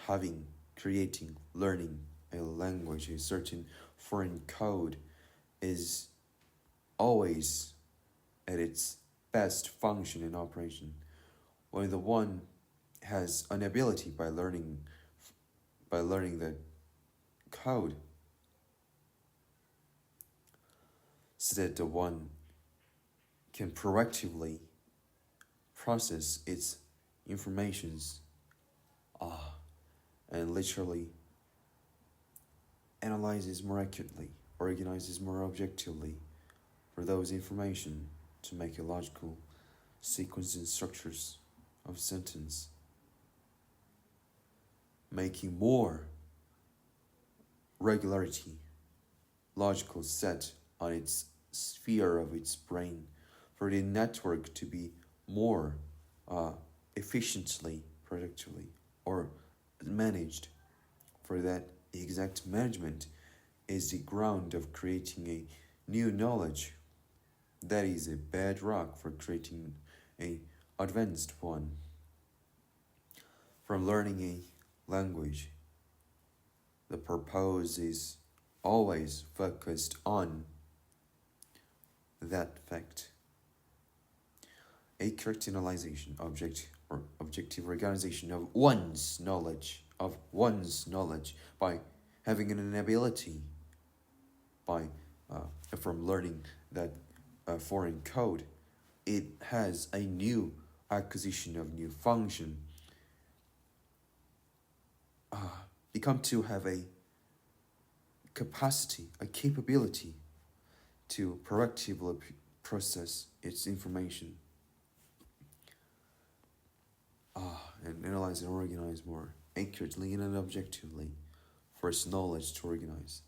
having, creating, learning a language, a certain foreign code, is always at its best function in operation when the one has an ability by learning the code, so that the one can proactively process its informations and literally analyzes more accurately, organizes more objectively for those information to make a logical sequence and structures of sentence, making more regularity, logical set on its sphere of its brain, for the network to be more efficiently, productively, or managed, for that exact management is the ground of creating a new knowledge. That is a bedrock for creating a advanced one. From learning a language, the purpose is always focused on that fact. A characterization, objective organization of one's knowledge, by having an ability, by from learning that foreign code, it has a new acquisition of new function, become to have a capacity, a capability to proactively process its information, and analyze and organize more accurately and objectively for its knowledge to organize.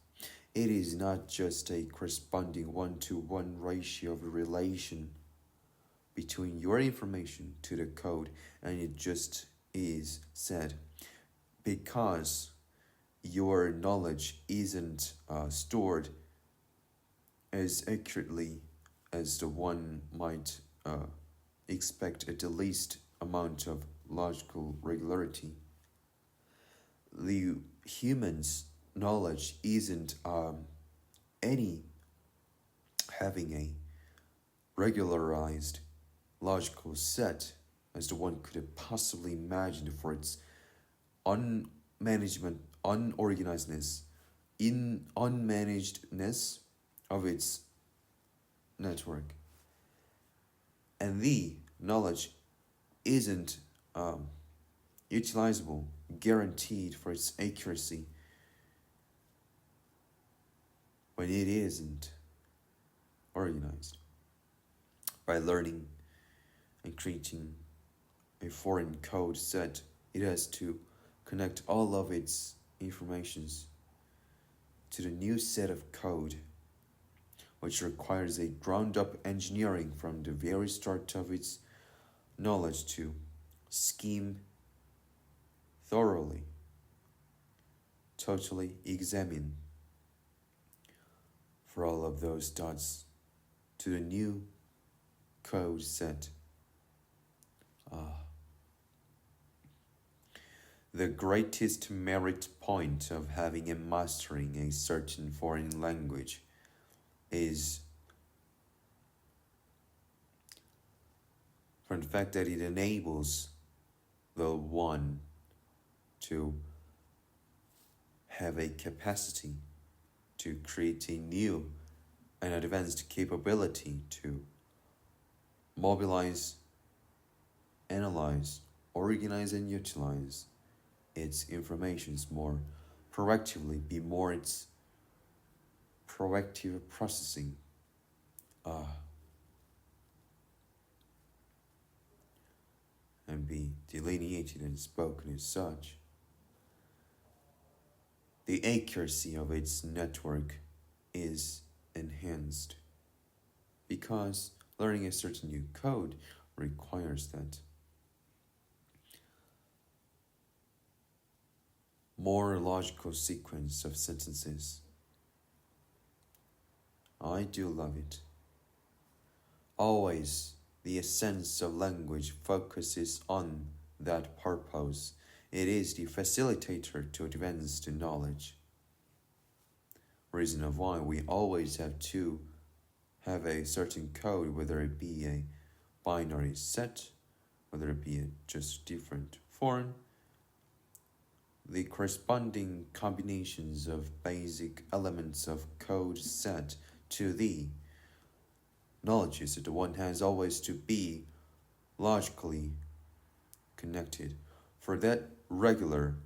It is not just a corresponding 1-to-1 ratio of a relation between your information to the code, and it just is said because your knowledge isn't stored as accurately as the one might expect at the least amount of logical regularity. The human's knowledge isn't any having a regularized logical set as the one could have possibly imagined for its unorganizedness, unmanagedness of its network. And the knowledge isn't utilizable, guaranteed for its accuracy when it isn't organized. By learning and creating a foreign code set, it has to connect all of its informations to the new set of code, which requires a ground-up engineering from the very start of its knowledge to scheme thoroughly, totally examine for all of those dots to the new code set. The greatest merit point of having and mastering a certain foreign language is from the fact that it enables the one to have a capacity to create a new and advanced capability to mobilize, analyze, organize, and utilize its informations more proactively, be more its proactive processing. And be delineated and spoken as such. The accuracy of its network is enhanced because learning a certain new code requires that. More logical sequence of sentences, I do love it. Always, the essence of language focuses on that purpose. It is the facilitator to advance the knowledge. Reason of why we always have to have a certain code, whether it be a binary set, whether it be a just different form, the corresponding combinations of basic elements of code set to the knowledges that one has always to be logically connected. For that regular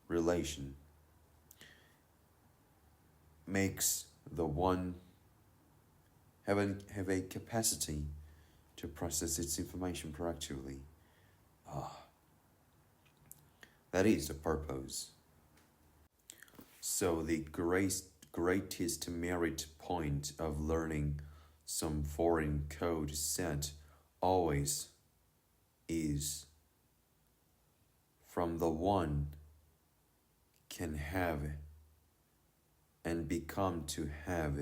relation makes the one have a capacity to process its information proactively. That is the purpose. So the greatest merit point of learning some foreign code set always is from the one can have and become to have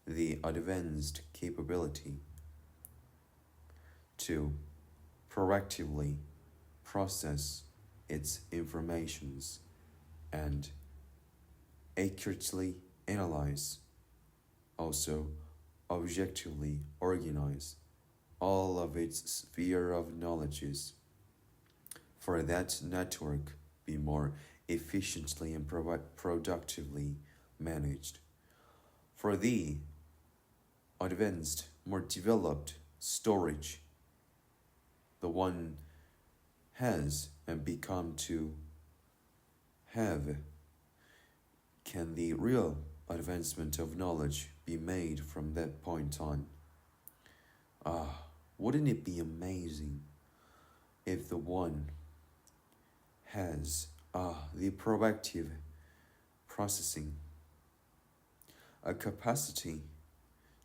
the advanced capability to proactively process its informations and accurately analyze, also objectively organize all of its sphere of knowledges, for that network be more efficiently and productively managed. For the advanced, more developed storage, the one has and become to have, can the real advancement of knowledge be made from that point on? Wouldn't it be amazing if the one has the proactive processing, a capacity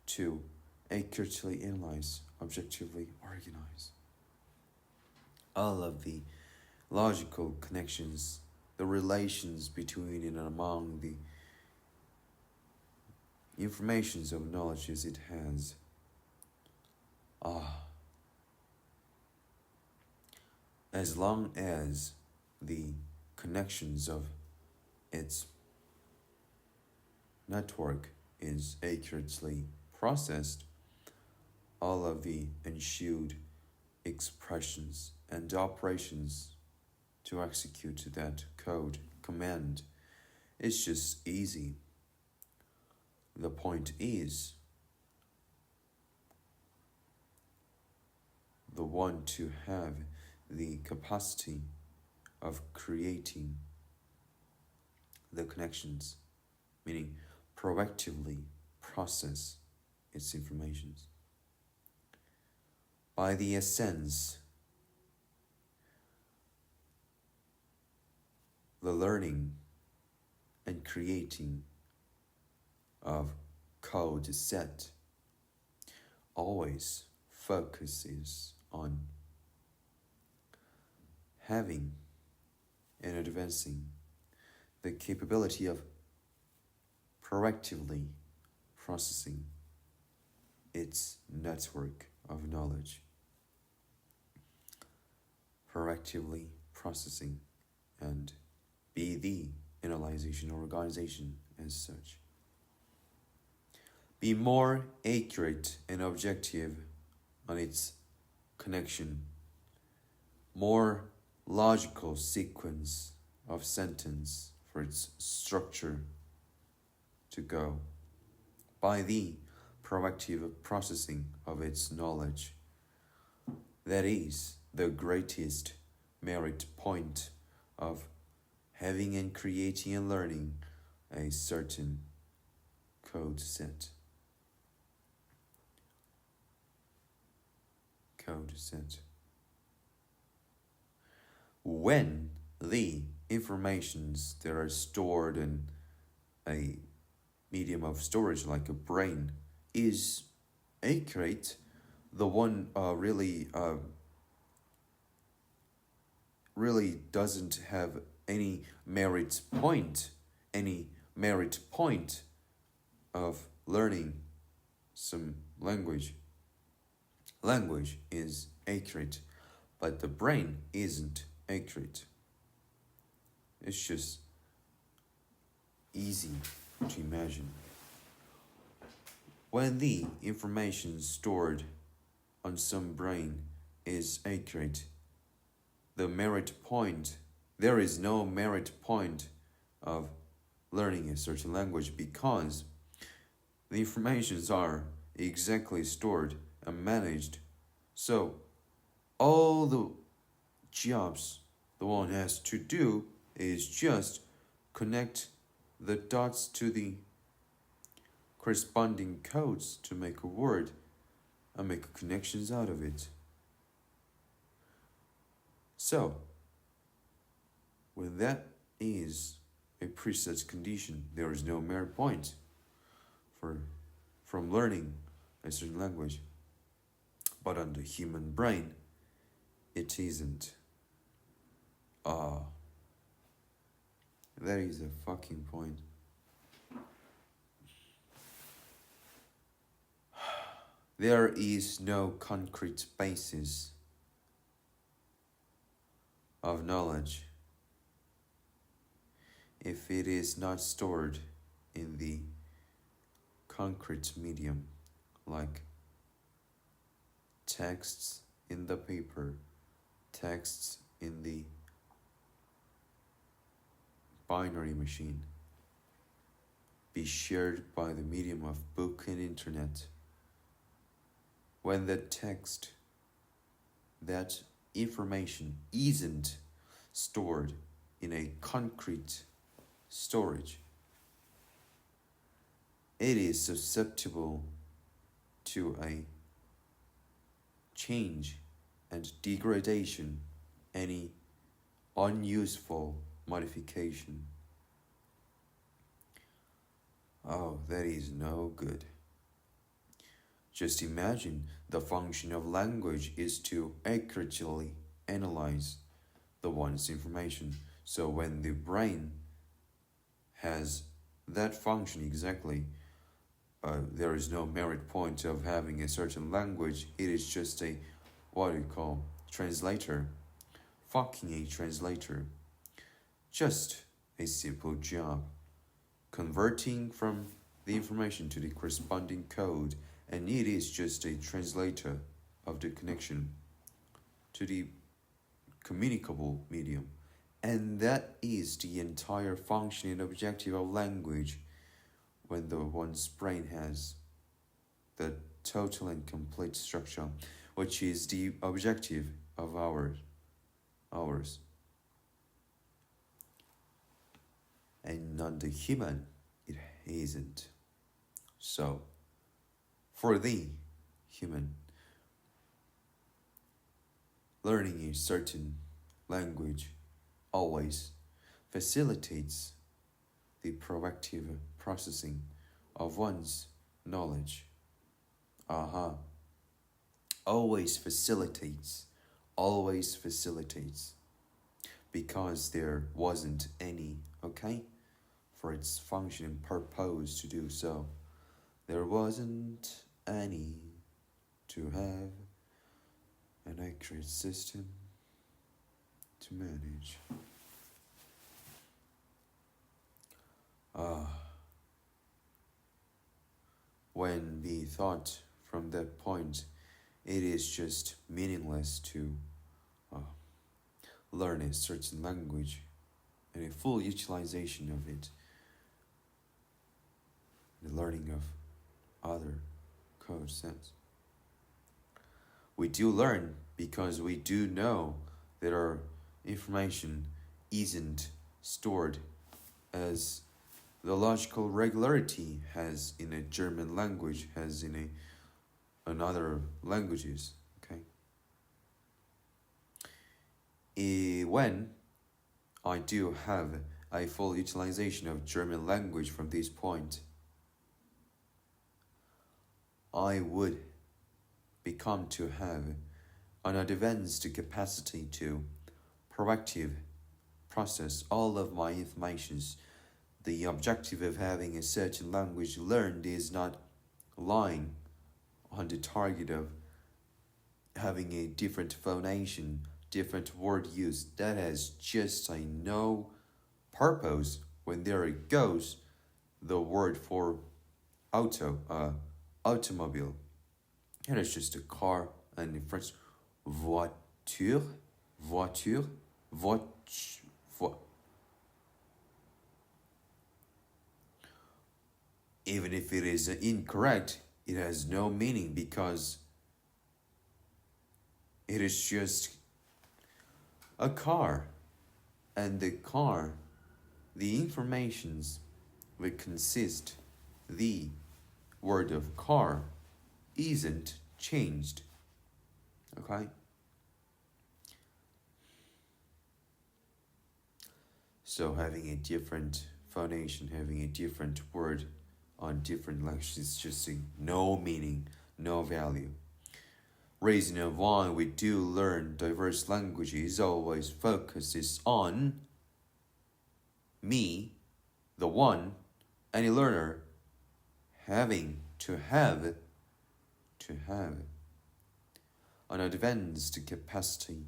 to accurately analyze, objectively organize all of the logical connections, the relations between and among the informations of knowledges it has. As long as the connections of its network is accurately processed, all of the ensued expressions and operations to execute that code command is just easy. The point is the one to have the capacity of creating the connections, meaning proactively process its informations. By the essence, the learning and creating of code set always focuses on having and advancing the capability of proactively processing its network of knowledge. Proactively processing and be the analyzation or organization as such. Be more accurate and objective on its connection, more logical sequence of sentence for its structure to go, by the proactive processing of its knowledge. That is the greatest merit point of having and creating and learning a certain code set. Code set. When the informations that are stored in a medium of storage like a brain is accurate, the one really doesn't have any merit point of learning some language. Language is accurate, but the brain isn't accurate. It's just easy to imagine. When the information stored on some brain is accurate, there is no merit point of learning a certain language because the informations are exactly stored and managed. So all the jobs the one has to do is just connect the dots to the corresponding codes to make a word and make connections out of it. So, when that is a preset condition, there is no merit point from learning a certain language. But on the human brain, it isn't. That is a fucking point. There is no concrete basis of knowledge if it is not stored in the concrete medium, like texts in the paper, texts in the binary machine, be shared by the medium of book and internet. When that text, that information isn't stored in a concrete storage, it is susceptible to a change and degradation, any unuseful modification. Oh, that is no good. Just imagine the function of language is to accurately analyze the one's information. So when the brain has that function exactly, there is no merit point of having a certain language. It is just a, what do you call, translator. Fucking a translator. Just a simple job. Converting from the information to the corresponding code, and it is just a translator of the connection to the communicable medium. And that is the entire function and objective of language when the one's brain has the total and complete structure, which is the objective of ours. And not the human, it isn't. So, for the human, learning a certain language always facilitates the proactive processing of one's knowledge. Always facilitates. Because there wasn't any, okay? For its function and purpose to do so. There wasn't any to have an accurate system to manage. When we thought from that point, it is just meaningless to learn a certain language and a full utilization of it, the learning of other code sets. We do learn because we do know that our information isn't stored as the logical regularity has in a German language, has in another languages, okay? When I do have a full utilization of German language from this point, I would become to have an advanced capacity to proactive process all of my informations The objective of having a certain language learned is not lying on the target of having a different phonation, different word use. That has just a no purpose when there it goes the word for automobile. It is just a car, and in French, voiture, voiture, even if it is incorrect, it has no meaning because it is just a car. And the car, the informations that consist the word of car isn't changed. Okay? So having a different phonation, having a different word on different languages is just no meaning, no value. Reason of why we do learn diverse languages always focuses on me, the one, any learner, having to have an advanced capacity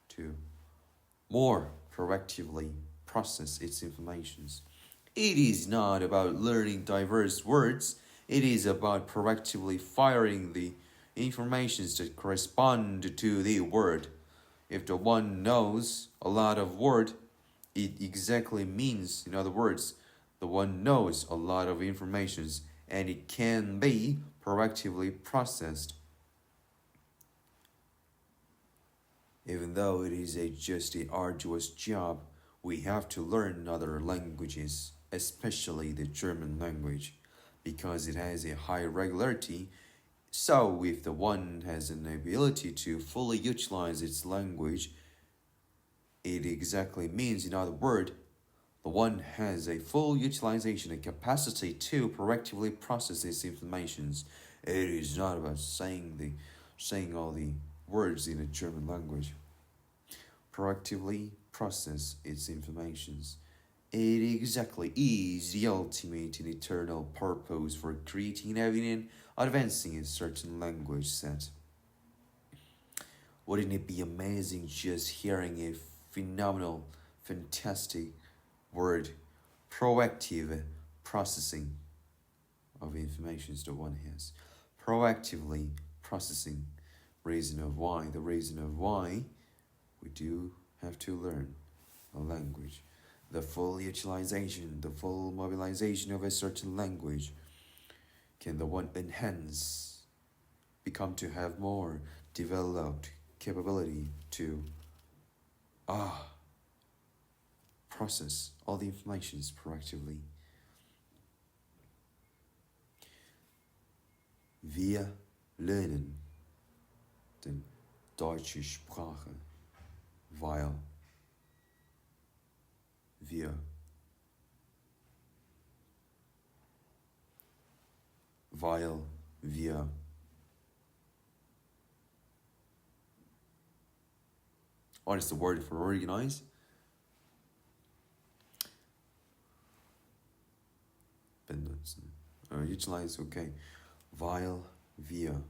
to more proactively process its informations. It is not about learning diverse words, it is about proactively firing the informations that correspond to the word. If the one knows a lot of word, it exactly means, in other words, the one knows a lot of informations and it can be proactively processed. Even though it is just an arduous job, we have to learn other languages, especially the German language, because it has a high regularity. So if the one has an ability to fully utilize its language, it exactly means, in other words, the one has a full utilization and capacity to proactively process its informations. It is not about saying all the words in the German language. Proactively process its informations. It exactly is the ultimate and eternal purpose for creating, having, and advancing a certain language set. Wouldn't it be amazing just hearing a phenomenal, fantastic word, proactive processing of information the one has. Proactively processing. Reason of why. The reason of why we do have to learn a language. The full utilization, the full mobilization of a certain language can the one enhance, become to have more developed capability to process all the informations proactively. Wir lernen die deutsche Sprache, weil wir what is the word for organize? Benutzen. Utilize, okay. Weil wir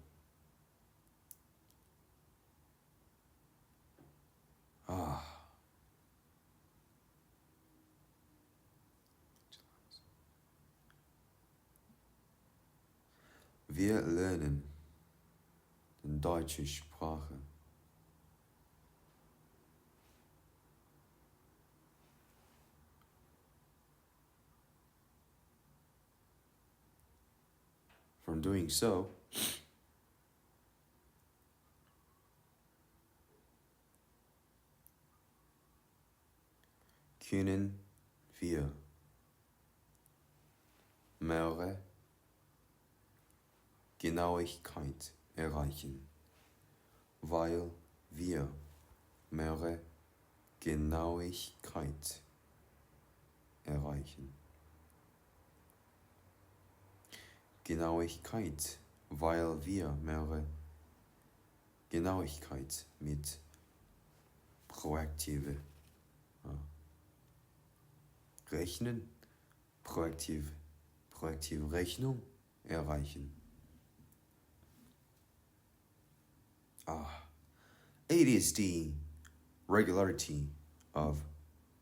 Wir lernen die deutsche Sprache. From doing so, können wir mehr Genauigkeit erreichen, weil wir mehr Genauigkeit erreichen. Genauigkeit, weil wir mehr Genauigkeit mit proaktive Rechnen, Projektiv Rechnung erreichen. It is the regularity of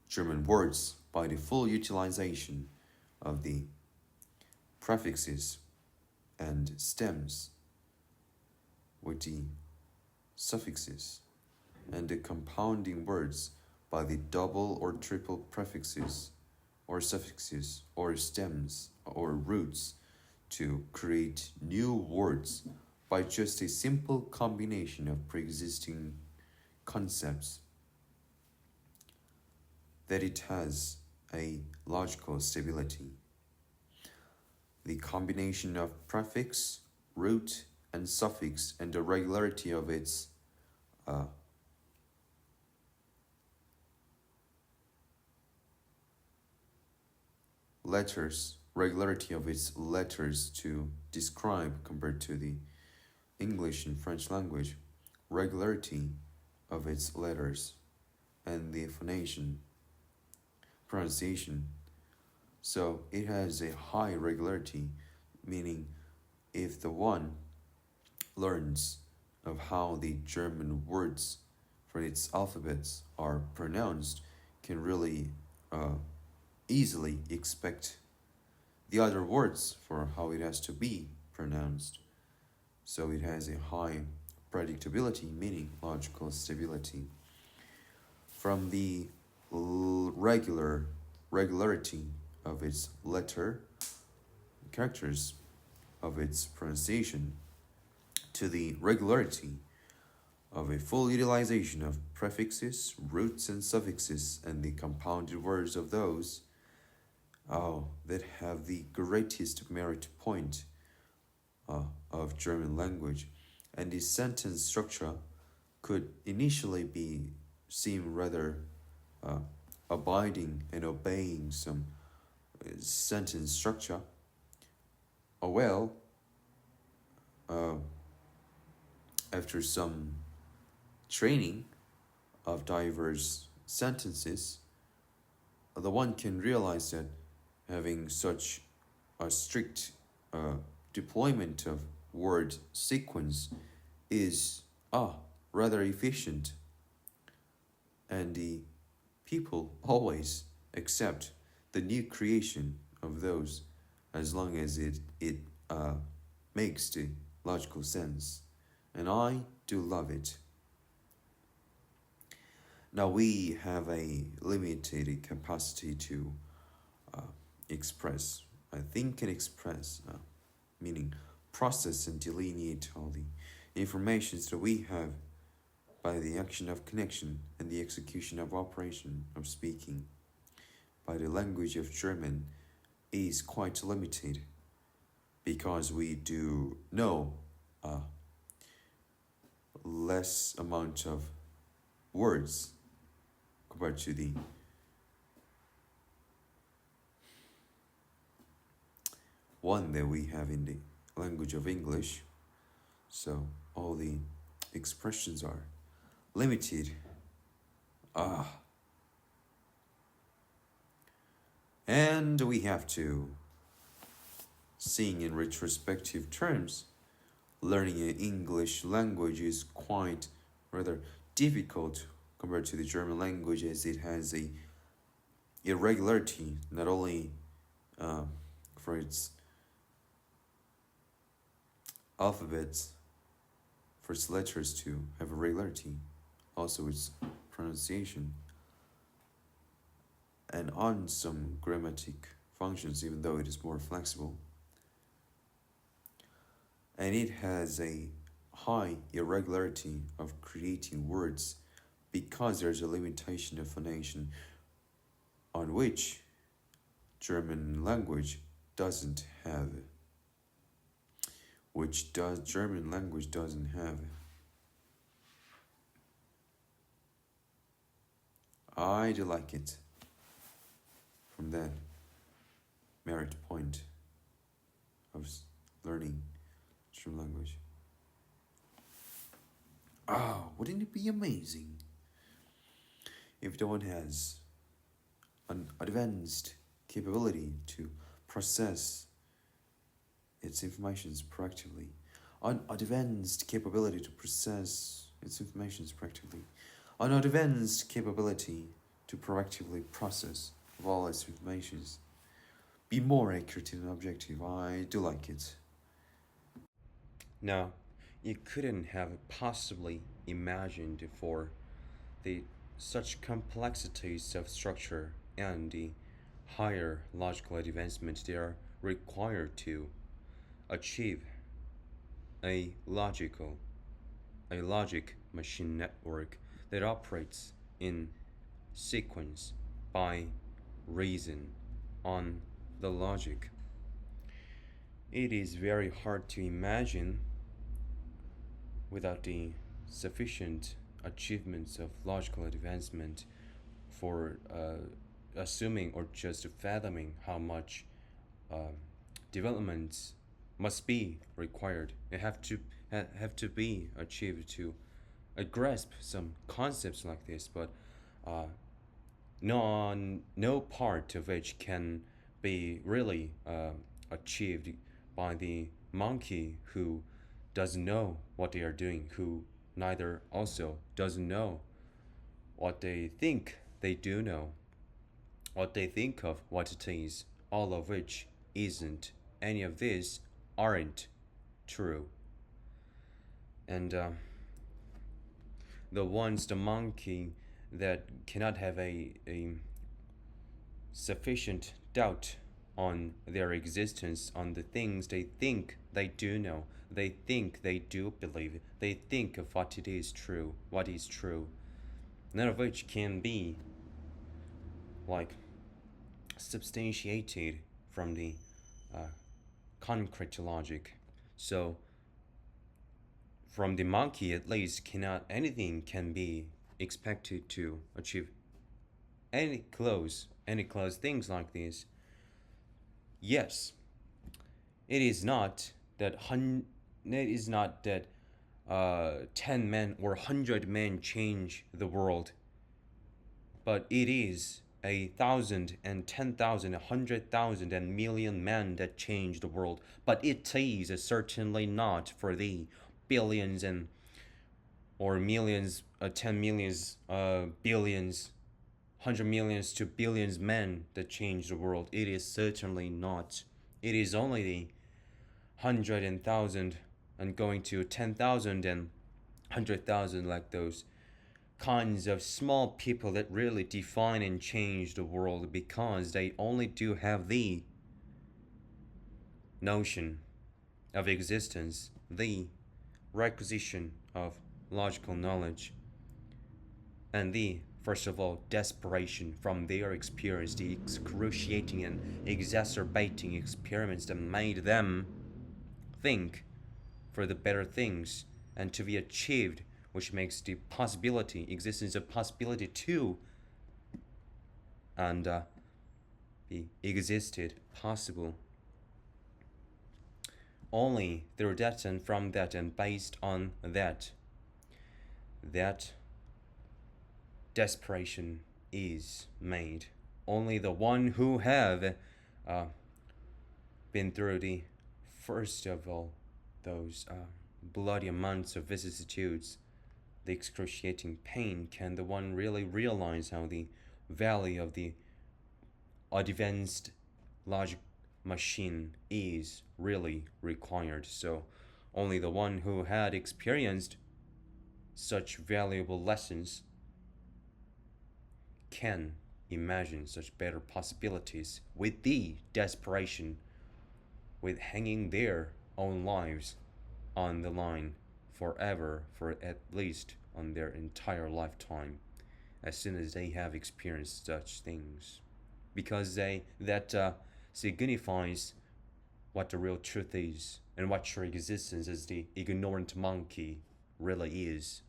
German words by the full utilization of the prefixes and stems with the suffixes, and the compounding words by the double or triple prefixes or suffixes or stems or roots to create new words by just a simple combination of pre-existing concepts, that it has a logical stability. The combination of prefix, root, and suffix and the regularity of its regularity of its letters to describe compared to the English and French language, regularity of its letters and the pronunciation. So it has a high regularity, meaning if the one learns of how the German words for its alphabets are pronounced, can really easily expect the other words for how it has to be pronounced. So it has a high predictability, meaning logical stability. From the regularity of its characters of its pronunciation, to the regularity of a full utilization of prefixes, roots, and suffixes, and the compounded words of those that have the greatest merit point of German language, and the sentence structure could initially seem rather abiding and obeying some sentence structure. After some training of diverse sentences, the one can realize that having such a strict deployment of word sequence is rather efficient, and the people always accept the new creation of those as long as it makes the logical sense, and I do love it. Now we have a limited capacity to express, think and express, meaning process and delineate all the informations that we have by the action of connection and the execution of operation of speaking. By the language of German is quite limited, because we do know less amount of words compared to the one that we have in the language of English. So all the expressions are limited. And we have to, seeing in retrospective terms, learning an English language is quite rather difficult compared to the German language, as it has a irregularity, not only for its alphabets, for its letters to have a regularity, also its pronunciation, and on some grammatic functions, even though it is more flexible. And it has a high irregularity of creating words, because there's a limitation of phonation on which German language doesn't have, German language doesn't have. I do like it from that merit point of learning German language. Wouldn't it be amazing if the one has an advanced capability to process its informations proactively. An advanced capability to process its informations proactively. An advanced capability to proactively process all its informations. Be more accurate and objective. I do like it. Now, you couldn't have possibly imagined for the such complexities of structure and the higher logical advancement they are required to achieve a logical a logic machine network that operates in sequence by reason on the logic. It is very hard to imagine without the sufficient achievements of logical advancement for assuming or just fathoming how much uh, developments must be required. It have to be achieved to grasp some concepts like this, but uh, no part of which can be really achieved by the monkey who doesn't know what they are doing, who neither also doesn't know what they think they do know, what they think of what it is, all of which isn't, any of these aren't true. And the monkey that cannot have a sufficient doubt on their existence, on the things they think they do know, they think they do believe, they think of what it is true, what is true, none of which can be like substantiated from the uh, concrete logic. So from the monkey at least cannot anything can be expected to achieve any close things like this. Yes, it is not that it is not that 10 men or 100 men change the world, but it is 1,000 and 10,000, 100,000 and million men that change the world. But it is certainly not for the billions and or millions, 10 millions, billions, 100 millions to billions men that change the world. It is certainly not. It is only the 100,000 and going to 10,000 and 100,000, like those kinds of small people that really define and change the world, because they only do have the notion of existence, the requisition of logical knowledge, and the, first of all, desperation from their experience, the excruciating and exacerbating experiments that made them think for the better things and to be achieved, which makes the possibility, existence of possibility too, and be existed possible. Only through that and from that and based on that, that desperation is made. Only the one who have been through the first of all those bloody amounts of vicissitudes, the excruciating pain, can the one really realize how the value of the advanced logic machine is really required. So only the one who had experienced such valuable lessons can imagine such better possibilities with the desperation, with hanging their own lives on the line forever, for at least on their entire lifetime, as soon as they have experienced such things, because that signifies what the real truth is and what your existence as the ignorant monkey really is.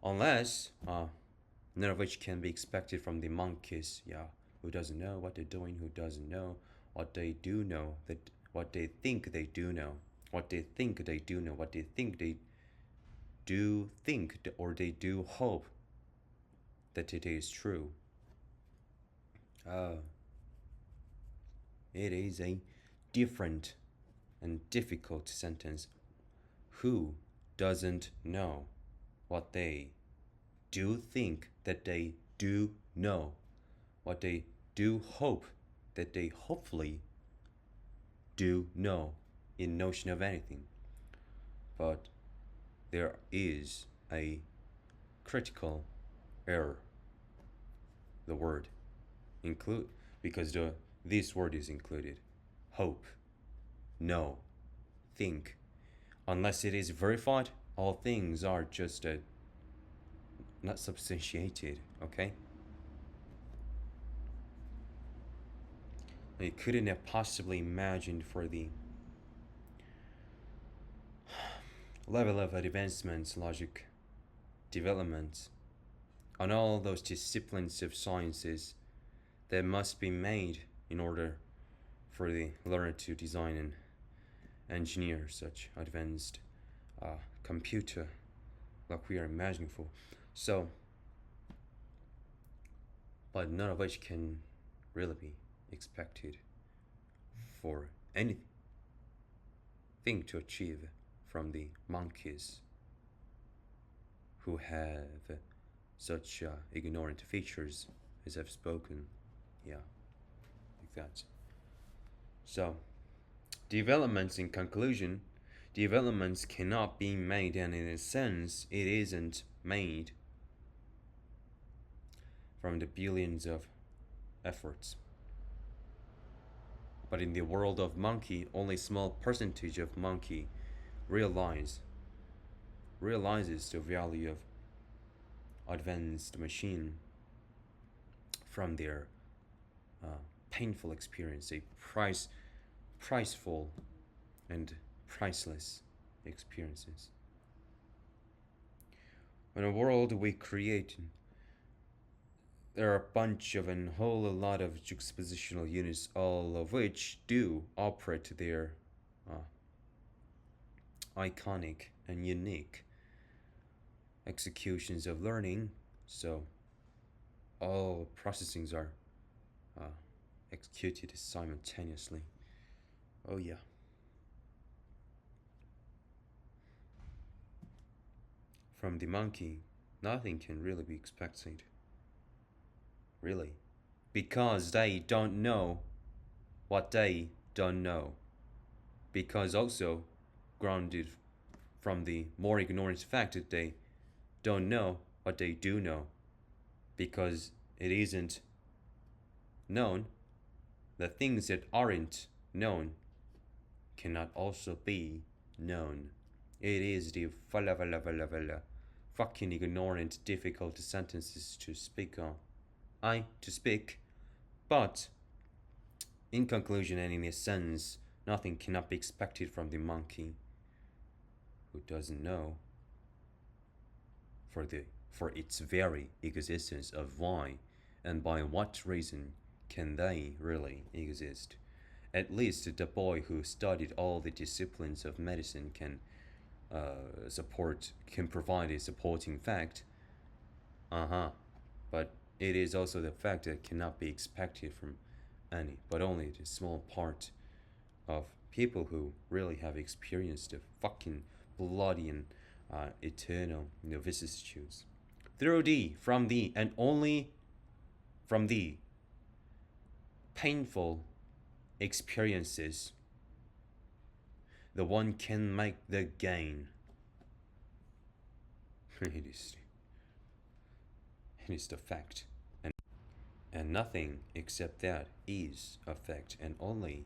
Unless none of which can be expected from the monkeys, yeah, who doesn't know what they're doing, who doesn't know what they do know, that what they think they do know, what they think they do know, what they think they do think, or they do hope that it is true. Uh, it is a different and difficult sentence. Who doesn't know what they do think that they do know, what they do hope that they hopefully do know in notion of anything? But there is a critical error. The word include, because this word is included. Hope, know, think. Unless it is verified, all things are just not substantiated, okay? You couldn't have possibly imagined for the level of advancement, logic, development, on all those disciplines of sciences that must be made in order for the learner to design and engineer such advanced computer like we are imagining for. So, but none of which can really be expected for anything to achieve from the monkeys who have such ignorant features as I've spoken. Yeah, like that. So, developments in conclusion, developments cannot be made, and in a sense, it isn't made from the billions of efforts. But in the world of monkey, only small percentage of monkey realizes the value of advanced machine from their painful experience, a priceful and priceless experiences. In a world we create, there are a bunch of and whole lot of juxtapositional units, all of which do operate their iconic and unique executions of learning. So all processings are executed simultaneously. Oh yeah. From the monkey, nothing can really be expected. Really. Because they don't know what they don't know. Because also grounded from the more ignorant fact that they don't know what they do know. Because it isn't known, the things that aren't known cannot also be known. It is the fucking ignorant, difficult sentences to speak on. To speak, but in conclusion and in a sense, nothing cannot be expected from the monkey who doesn't know for its very existence of why and by what reason can they really exist. At least the boy who studied all the disciplines of medicine can provide a supporting fact. But it is also the fact that cannot be expected from any, but only the small part of people who really have experienced the fucking bloody and eternal vicissitudes through from the, and only from the painful experiences, the one can make the gain. It is the fact, and nothing except that is a fact, and only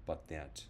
but that.